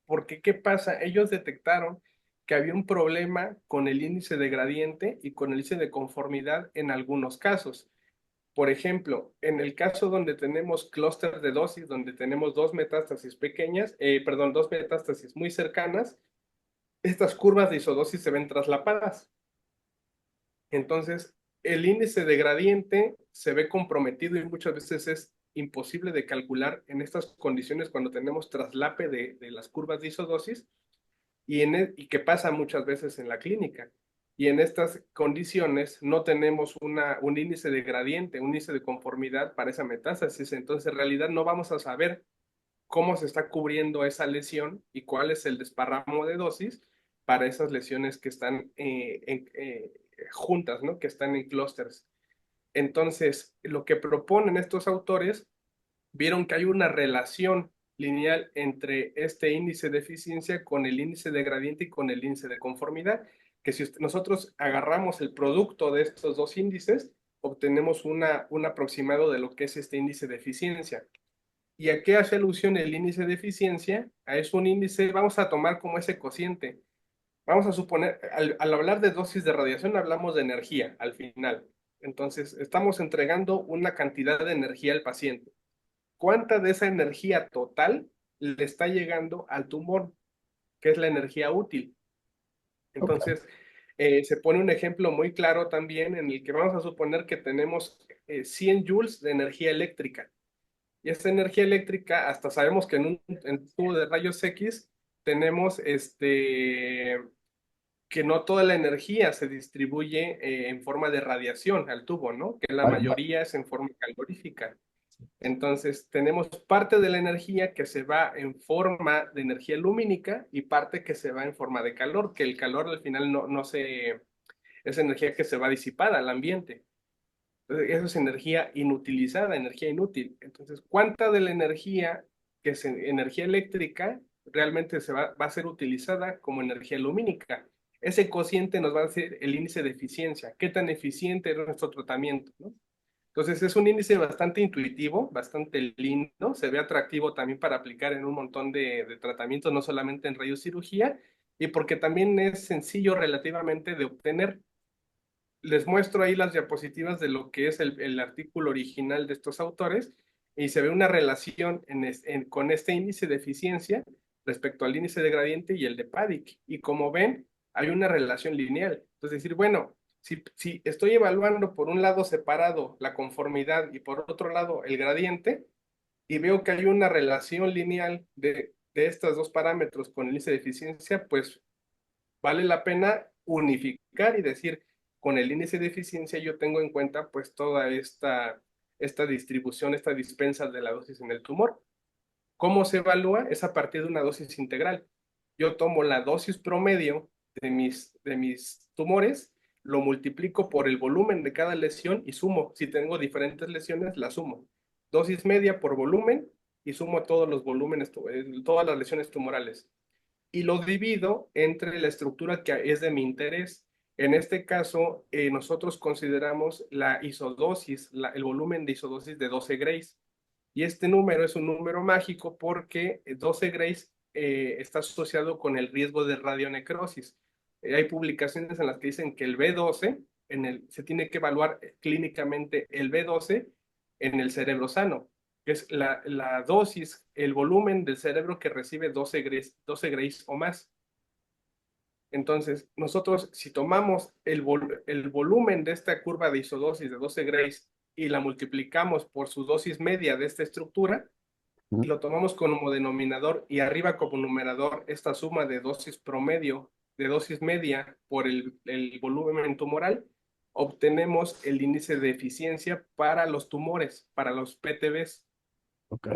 Porque, ¿qué pasa? Ellos detectaron que había un problema con el índice de gradiente y con el índice de conformidad en algunos casos. Por ejemplo, en el caso donde tenemos clúster de dosis, donde tenemos dos metástasis pequeñas, perdón, dos metástasis muy cercanas, estas curvas de isodosis se ven traslapadas. Entonces, el índice de gradiente se ve comprometido y muchas veces es imposible de calcular en estas condiciones cuando tenemos traslape de las curvas de isodosis y que pasa muchas veces en la clínica. Y en estas condiciones no tenemos un índice de gradiente, un índice de conformidad para esa metástasis. Entonces, en realidad no vamos a saber cómo se está cubriendo esa lesión y cuál es el desparramo de dosis para esas lesiones que están juntas, ¿no? Que están en clústeres. Entonces, lo que proponen estos autores, vieron que hay una relación lineal entre este índice de eficiencia con el índice de gradiente y con el índice de conformidad, que si nosotros agarramos el producto de estos dos índices, obtenemos un aproximado de lo que es este índice de eficiencia. ¿Y a qué hace alusión el índice de eficiencia? Es un índice, vamos a tomar como ese cociente. Vamos a suponer, al hablar de dosis de radiación, hablamos de energía al final. Entonces, estamos entregando una cantidad de energía al paciente. ¿Cuánta de esa energía total le está llegando al tumor? Que es la energía útil. Ok, Entonces, se pone un ejemplo muy claro también en el que vamos a suponer que tenemos 100 joules de energía eléctrica. Y esta energía eléctrica, hasta sabemos que en tubo de rayos X tenemos que no toda la energía se distribuye en forma de radiación al tubo, ¿no? Que la vale, vale. mayoría es en forma calorífica. Entonces, tenemos parte de la energía que se va en forma de energía lumínica y parte que se va en forma de calor, que el calor al final es energía que se va disipada al ambiente. Entonces, eso es energía inutilizada, energía inútil. Entonces, ¿cuánta de la energía que es energía eléctrica realmente va a ser utilizada como energía lumínica? Ese cociente nos va a decir el índice de eficiencia, qué tan eficiente es nuestro tratamiento, ¿no? Entonces es un índice bastante intuitivo, bastante lindo, se ve atractivo también para aplicar en un montón de tratamientos, no solamente en radiocirugía, y porque también es sencillo relativamente de obtener. Les muestro ahí las diapositivas de lo que es el artículo original de estos autores y se ve una relación con este índice de eficiencia respecto al índice de gradiente y el de Paddock. Y como ven, hay una relación lineal. Entonces, decir, bueno, si estoy evaluando por un lado separado la conformidad y por otro lado el gradiente, y veo que hay una relación lineal de estos dos parámetros con el índice de eficiencia, pues vale la pena unificar y decir, con el índice de eficiencia yo tengo en cuenta pues toda esta distribución, esta dispensa de la dosis en el tumor. ¿Cómo se evalúa? Es a partir de una dosis integral. Yo tomo la dosis promedio de mis tumores, lo multiplico por el volumen de cada lesión y sumo. Si tengo diferentes lesiones, la sumo. Dosis media por volumen y sumo todos los volúmenes, todas las lesiones tumorales y lo divido entre la estructura que es de mi interés. En este caso, nosotros consideramos la isodosis, el volumen de isodosis de 12 Grays. Y este número es un número mágico porque 12 Grays está asociado con el riesgo de radionecrosis. Hay publicaciones en las que dicen que el B12, se tiene que evaluar clínicamente el B12 en el cerebro sano, que es la dosis, el volumen del cerebro que recibe 12 Grays o más. Entonces, nosotros, si tomamos el volumen de esta curva de isodosis de 12 Grays y la multiplicamos por su dosis media de esta estructura, y lo tomamos como denominador y arriba como numerador esta suma de dosis promedio, de dosis media por el volumen tumoral, obtenemos el índice de eficiencia para los tumores, para los PTBs. Ok,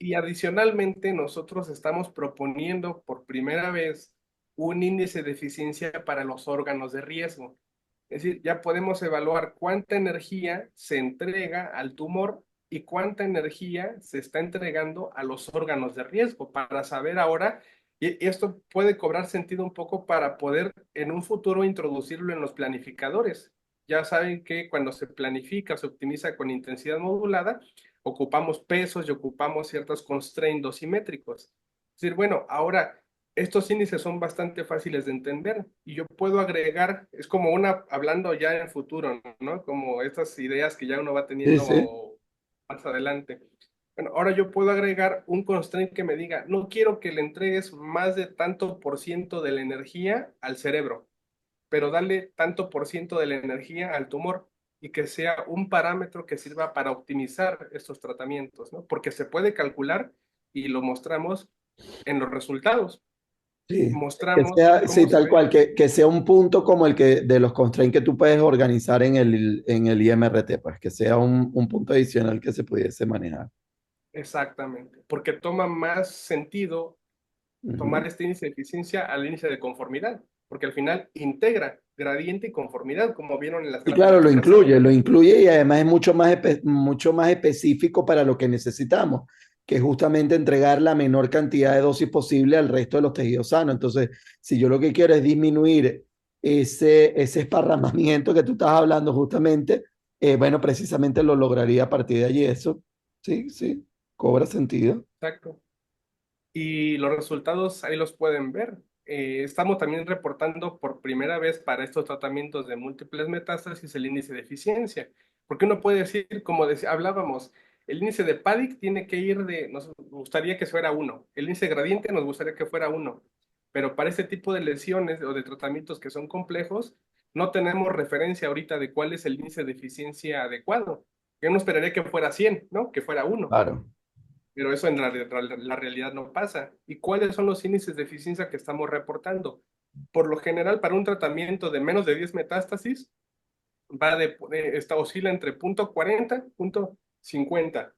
Y adicionalmente, nosotros estamos proponiendo por primera vez un índice de eficiencia para los órganos de riesgo. Es decir, ya podemos evaluar cuánta energía se entrega al tumor y cuánta energía se está entregando a los órganos de riesgo para saber ahora, y esto puede cobrar sentido un poco para poder en un futuro introducirlo en los planificadores. ya saben que cuando se planifica, se optimiza con intensidad modulada, ocupamos pesos y ocupamos ciertos constraints dosimétricos. Es decir, bueno, ahora estos índices son bastante fáciles de entender y yo puedo agregar, es como hablando ya en el futuro, ¿no? Como estas ideas que ya uno va Sí, sí. teniendo más adelante. Bueno, ahora yo puedo agregar un constraint que me diga, no quiero que le entregues más de tanto por ciento de la energía al cerebro, pero dale tanto por ciento de la energía al tumor y que sea un parámetro que sirva para optimizar estos tratamientos, ¿no? Porque se puede calcular y lo mostramos en los resultados. Sí, que Mostramos sea, sí, cómo se tal ve cual, que sea un punto como el que de los constraints que tú puedes organizar en el IMRT, pues que sea un punto adicional que se pudiese manejar. exactamente, porque toma más sentido Ujú. tomar este índice de eficiencia al índice de conformidad, porque al final integra gradiente y conformidad, como vieron en las Y claro, gráficas pasadas. lo incluye y además es mucho más específico para lo que necesitamos, que es justamente entregar la menor cantidad de dosis posible al resto de los tejidos sanos. Entonces, si yo lo que quiero es disminuir ese esparramamiento que tú estás hablando justamente, bueno, precisamente lo lograría a partir de allí. Eso, sí, sí, cobra sentido. Exacto. Y los resultados ahí los pueden ver. Estamos también reportando por primera vez para estos tratamientos de múltiples metástasis el índice de eficiencia. Porque uno puede decir, como hablábamos, el índice de Paddick tiene que ir nos gustaría que fuera uno. El índice gradiente nos gustaría que fuera uno. Pero para este tipo de lesiones o de tratamientos que son complejos, no tenemos referencia ahorita de cuál es el índice de eficiencia adecuado. Yo no esperaría que fuera 100, ¿no? Que fuera uno, Claro. pero eso en la realidad no pasa. ¿Y cuáles son los índices de eficiencia que estamos reportando? Por lo general, para un tratamiento de menos de 10 metástasis, oscila entre punto 40, punto 50.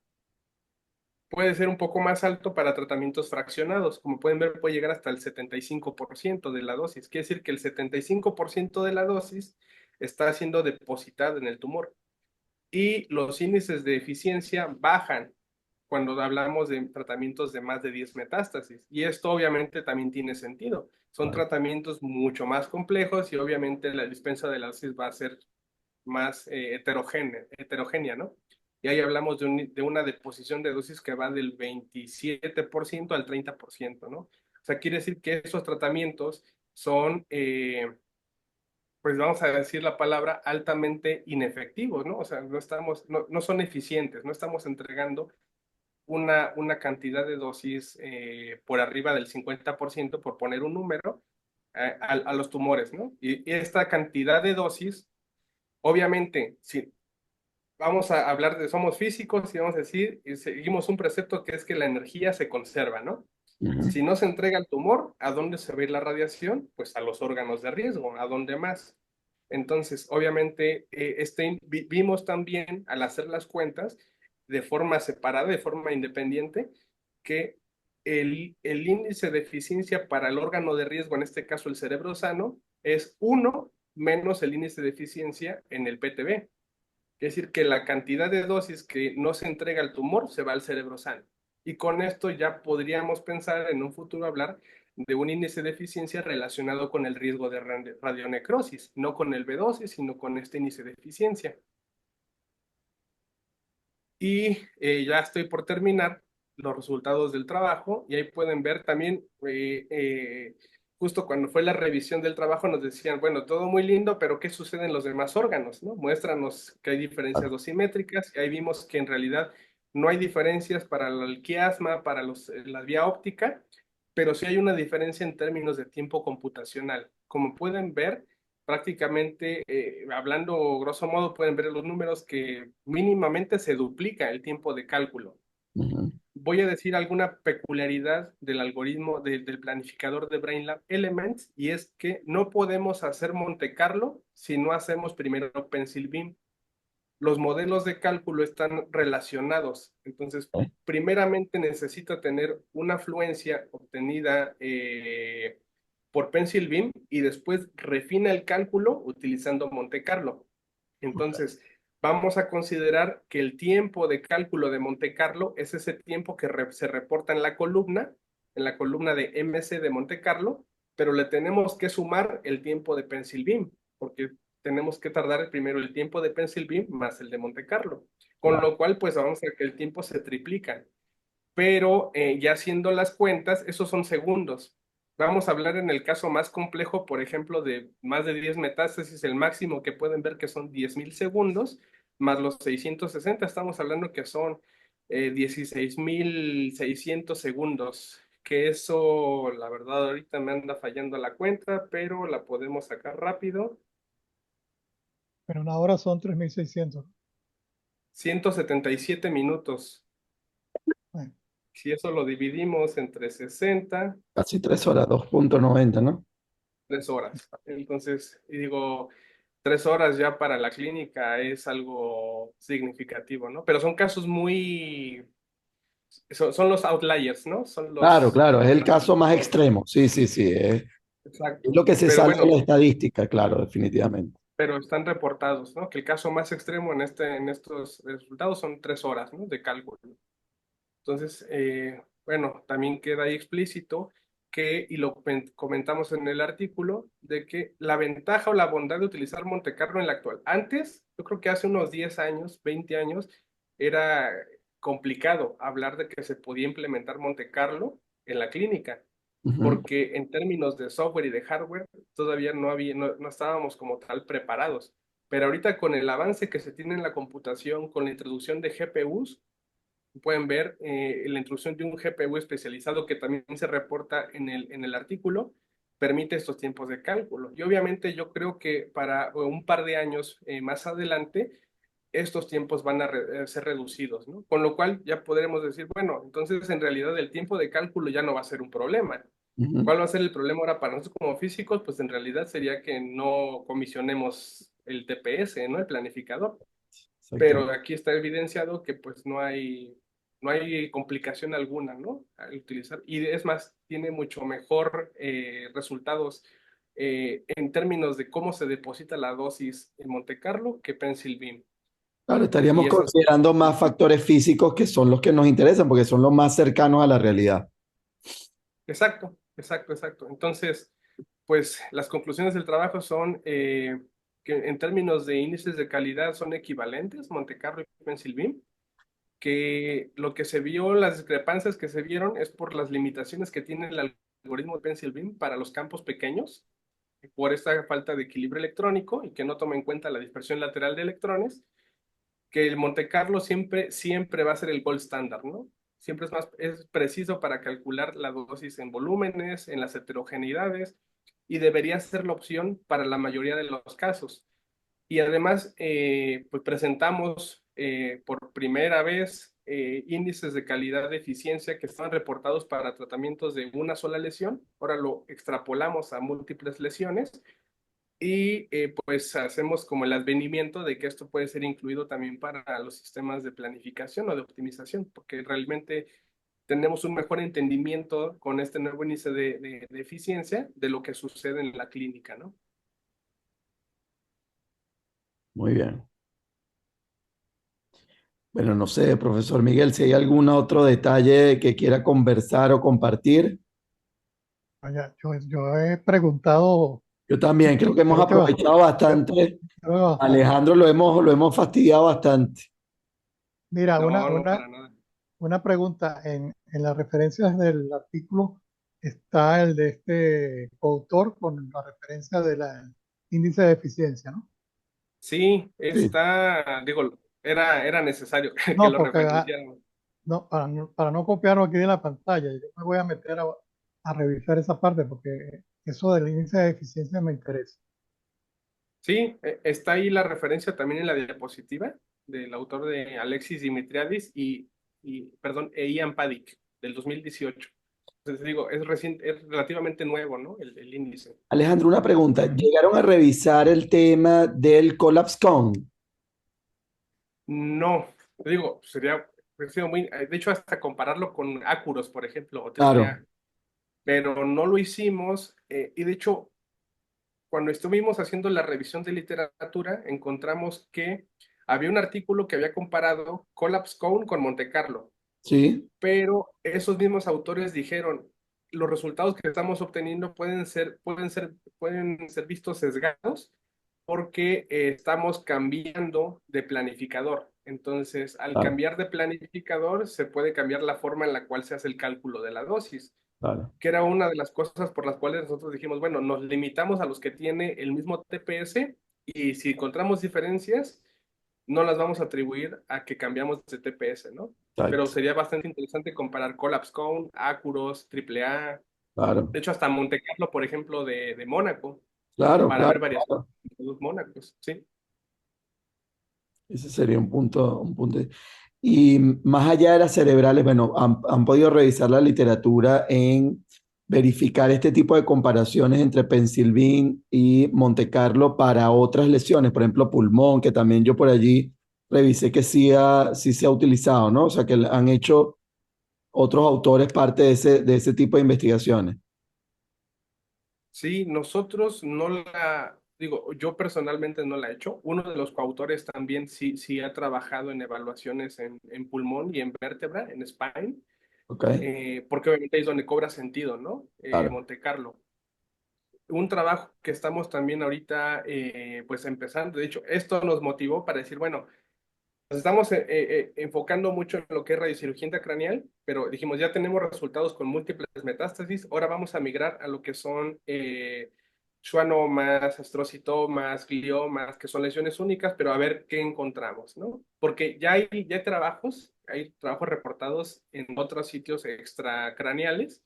Puede ser un poco más alto para tratamientos fraccionados. Como pueden ver, puede llegar hasta el 75% de la dosis. Quiere decir que el 75% de la dosis está siendo depositada en el tumor. Y los índices de eficiencia bajan cuando hablamos de tratamientos de más de 10 metástasis. Y esto obviamente también tiene sentido. Son Claro. tratamientos mucho más complejos y obviamente la dispensa de la dosis va a ser más heterogénea, ¿no? Y ahí hablamos de una deposición de dosis que va del 27% al 30%, ¿no? O sea, quiere decir que esos tratamientos son, pues vamos a decir la palabra, altamente inefectivos, ¿no? O sea, no son eficientes, no estamos entregando una cantidad de dosis por arriba del 50%, por poner un número, a los tumores, ¿no? Y esta cantidad de dosis, obviamente, si vamos a hablar somos físicos y vamos a decir, y seguimos un precepto que es que la energía se conserva, ¿no? Ujú. Si no se entrega al tumor, ¿a dónde se va a ir la radiación? Pues a los órganos de riesgo, ¿a dónde más? Entonces, obviamente, vimos también al hacer las cuentas de forma separada, de forma independiente, que el índice de eficiencia para el órgano de riesgo, en este caso el cerebro sano, es uno menos el índice de eficiencia en el PTB. Es decir, que la cantidad de dosis que no se entrega al tumor se va al cerebro sano. Y con esto ya podríamos pensar en un futuro hablar de un índice de eficiencia relacionado con el riesgo de radionecrosis, no con el B12, sino con este índice de eficiencia. Y ya estoy por terminar los resultados del trabajo y ahí pueden ver también, justo cuando fue la revisión del trabajo nos decían, bueno, todo muy lindo, pero ¿qué sucede en los demás órganos? ¿No? Muéstranos que hay diferencias Claro. dosimétricas y ahí vimos que en realidad no hay diferencias para el quiasma, para la vía óptica, pero sí hay una diferencia en términos de tiempo computacional. Como pueden ver, prácticamente, hablando grosso modo, pueden ver los números que mínimamente se duplica el tiempo de cálculo. Ujú. Voy a decir alguna peculiaridad del algoritmo del planificador de BrainLab Elements y es que no podemos hacer Monte Carlo si no hacemos primero Pencil Beam. Los modelos de cálculo están relacionados, entonces primeramente necesita tener una fluencia obtenida por Pencil Beam y después refina el cálculo utilizando Monte Carlo. Entonces, vamos a considerar que el tiempo de cálculo de Monte Carlo es ese tiempo que se reporta en la columna de MC de Monte Carlo, pero le tenemos que sumar el tiempo de Pencil Beam, porque tenemos que tardar primero el tiempo de Pencil Beam más el de Monte Carlo, con Claro. lo cual pues vamos a ver que el tiempo se triplica. Pero ya haciendo las cuentas, esos son segundos. Vamos a hablar en el caso más complejo, por ejemplo, de más de 10 metástasis, el máximo que pueden ver que son 10.000 segundos, más los 660, estamos hablando que son 16.600 segundos, que eso, la verdad, ahorita me anda fallando la cuenta, pero la podemos sacar rápido. Pero una hora son 3600. 177 minutos. Bueno, Si eso lo dividimos entre 60, Casi 3 horas, 2,90, ¿no? 3 horas. Entonces, y digo, 3 horas ya para la clínica es algo significativo, ¿no? Pero son casos muy, son los outliers, ¿no? Son Claro, los, claro, es el las caso más excepciones. extremo. Sí, sí, sí. Es Exacto. lo que se Pero sale de la bueno, estadística, claro, definitivamente. pero están reportados, ¿no? Que el caso más extremo en estos resultados son 3 horas, ¿no? De cálculo. Entonces, bueno, también queda ahí explícito que, y lo comentamos en el artículo, de que la ventaja o la bondad de utilizar Monte Carlo en la actual. Antes, yo creo que hace unos 10 años, 20 años, era complicado hablar de que se podía implementar Monte Carlo en la clínica, Ujú, porque en términos de software y de hardware todavía no estábamos como tal preparados. Pero ahorita con el avance que se tiene en la computación, con la introducción de GPUs, pueden ver la introducción de un GPU especializado que también se reporta en el artículo, permite estos tiempos de cálculo. Y obviamente yo creo que para un par de años más adelante, estos tiempos van a ser reducidos, ¿no? Con lo cual ya podremos decir, bueno, entonces en realidad el tiempo de cálculo ya no va a ser un problema. ujú. ¿Cuál va a ser el problema ahora para nosotros como físicos? Pues en realidad sería que no comisionemos el TPS, ¿no? El planificador, pero Exactamente. aquí está evidenciado que pues no hay complicación alguna, ¿no? Al utilizar, y es más, tiene mucho mejor resultados en términos de cómo se deposita la dosis en Monte Carlo que Pencil Beam. Claro, Y estaríamos eso es considerando más factores físicos que son los que nos interesan, porque son los más cercanos a la realidad. exacto, exacto, exacto. Entonces, pues las conclusiones del trabajo son que en términos de índices de calidad son equivalentes, Monte Carlo y Pencil Beam, que lo que se vio, las discrepancias que se vieron es por las limitaciones que tiene el algoritmo de Pencil Beam para los campos pequeños, por esta falta de equilibrio electrónico y que no toma en cuenta la dispersión lateral de electrones, que el Monte Carlo siempre va a ser el gold standard, ¿no? Siempre es preciso para calcular la dosis en volúmenes, en las heterogeneidades, y debería ser la opción para la mayoría de los casos. Y además, pues presentamos por primera vez índices de calidad de eficiencia que están reportados para tratamientos de una sola lesión. Ahora lo extrapolamos a múltiples lesiones y pues hacemos como el advenimiento de que esto puede ser incluido también para los sistemas de planificación o de optimización, porque realmente tenemos un mejor entendimiento con este nuevo índice de eficiencia de lo que sucede en la clínica, ¿no? Muy bien. Bueno, no sé, profesor Miguel, si hay algún otro detalle que quiera conversar o compartir. vaya, yo he preguntado, Yo también creo que hemos creo que aprovechado creo, bastante. creo que bastante. Alejandro, lo hemos fastidiado bastante. Mira, No, no, para nada. una pregunta. En las referencias del artículo está el de este coautor con la referencia del índice de eficiencia, ¿no? Sí, Sí. digo, era necesario que No, lo porque referenciáramos. no, para no copiarlo aquí de la pantalla, yo me voy a meter a revisar esa parte porque eso del índice de eficiencia me interesa. Sí, está ahí la referencia también en la diapositiva del autor de Alexis Dimitriadis perdón, Ian Paddick del 2018. Entonces digo, es reciente, es relativamente nuevo, ¿no? El índice. Alejandro, una pregunta. ¿Llegaron a revisar el tema del Collapse Con? No, digo, hubiera sido muy, de hecho, hasta compararlo con Acuros, por ejemplo, o Claro, AAA, pero no lo hicimos, y de hecho, cuando estuvimos haciendo la revisión de literatura, encontramos que había un artículo que había comparado Collapse Cone con Monte Carlo, sí. pero esos mismos autores dijeron, los resultados que estamos obteniendo pueden ser vistos sesgados porque estamos cambiando de planificador. Entonces, al Claro, cambiar de planificador, se puede cambiar la forma en la cual se hace el cálculo de la dosis, claro, que era una de las cosas por las cuales nosotros dijimos, bueno, nos limitamos a los que tiene el mismo TPS y si encontramos diferencias, no las vamos a atribuir a que cambiamos de TPS, ¿no? Pero exacto, sería bastante interesante comparar Collapse Cone, Acuros, AAA, claro, de hecho hasta Monte Carlo, por ejemplo, de Mónaco, claro, para claro, ver variaciones claro. de los Mónacos, ¿sí? Ese sería un punto, un punto. Y más allá de las cerebrales, bueno, han podido revisar la literatura en verificar este tipo de comparaciones entre Pensilvania y Monte Carlo para otras lesiones, por ejemplo, pulmón, que también yo por allí revisé que sí se ha utilizado, ¿no? O sea, que han hecho otros autores parte de ese tipo de investigaciones. Sí, nosotros no la, digo, yo personalmente no la he hecho. Uno de los coautores también sí ha trabajado en evaluaciones en pulmón y en vértebra, en spine, ¿Ok? porque obviamente ahí es donde cobra sentido, ¿no? Claro, Monte Carlo. Un trabajo que estamos también ahorita pues empezando, de hecho, esto nos motivó para decir, bueno, nos estamos enfocando mucho en lo que es radiocirugía intracraneal, pero dijimos, ya tenemos resultados con múltiples metástasis, ahora vamos a migrar a lo que son schwannomas, astrocitomas, gliomas, que son lesiones únicas, pero a ver qué encontramos, ¿no? Porque ya hay trabajos reportados en otros sitios extracraneales.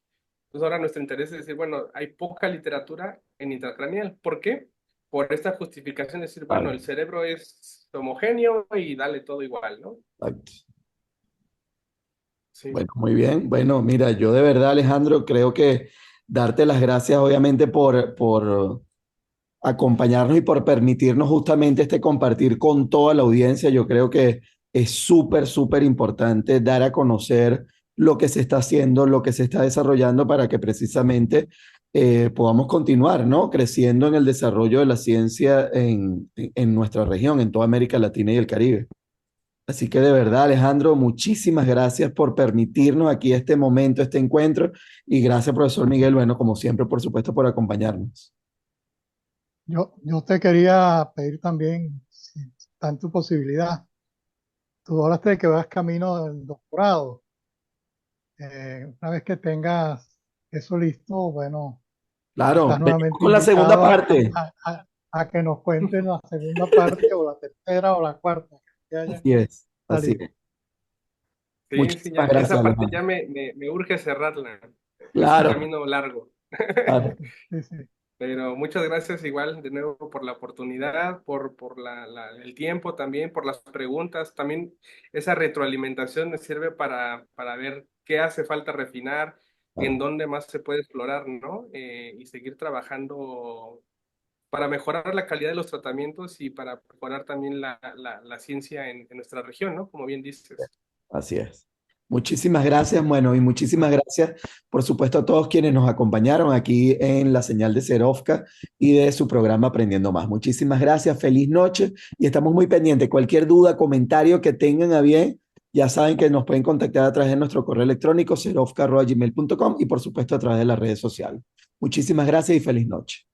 Entonces ahora nuestro interés es decir, bueno, hay poca literatura en intracraneal. ¿Por qué? Por esta justificación de decir, bueno, claro, el cerebro es homogéneo y dale todo igual, ¿no? exacto. Sí. Bueno, muy bien. Bueno, mira, yo de verdad, Alejandro, creo que darte las gracias, obviamente, por acompañarnos y por permitirnos justamente este compartir con toda la audiencia. Yo creo que es súper, súper importante dar a conocer lo que se está haciendo, lo que se está desarrollando para que precisamente podamos continuar, ¿no? Creciendo en el desarrollo de la ciencia en nuestra región, en toda América Latina y el Caribe. Así que de verdad, Alejandro, muchísimas gracias por permitirnos aquí este momento, este encuentro, y gracias, profesor Miguel, bueno, como siempre, por supuesto, por acompañarnos. Yo te quería pedir también, si está en tu posibilidad, tú hablaste de que vas camino del doctorado. Una vez que tengas eso listo, bueno, Claro, estás venimos nuevamente con la segunda invitado parte. a que nos cuentes la segunda parte o la tercera o la cuarta que haya Así es, así salido. es. Sí, sí, ya, Muchísimas gracias, esa parte Alejandro. ya me urge cerrarla. Es un Claro, camino largo. claro, Sí, sí. Pero muchas gracias igual de nuevo por la oportunidad, por el tiempo también, por las preguntas. También esa retroalimentación me sirve para ver qué hace falta refinar, en claro. dónde más se puede explorar, ¿no? Y seguir trabajando para mejorar la calidad de los tratamientos y para mejorar también la ciencia en nuestra región, ¿no? Como bien dices. Así es. Muchísimas gracias, bueno, y muchísimas gracias, por supuesto, a todos quienes nos acompañaron aquí en la señal de Serovka y de su programa Aprendiendo Más. Muchísimas gracias, feliz noche y estamos muy pendientes. Cualquier duda, comentario que tengan a bien, ya saben que nos pueden contactar a través de nuestro correo electrónico serovka@gmail.com y por supuesto a través de las redes sociales. Muchísimas gracias y feliz noche.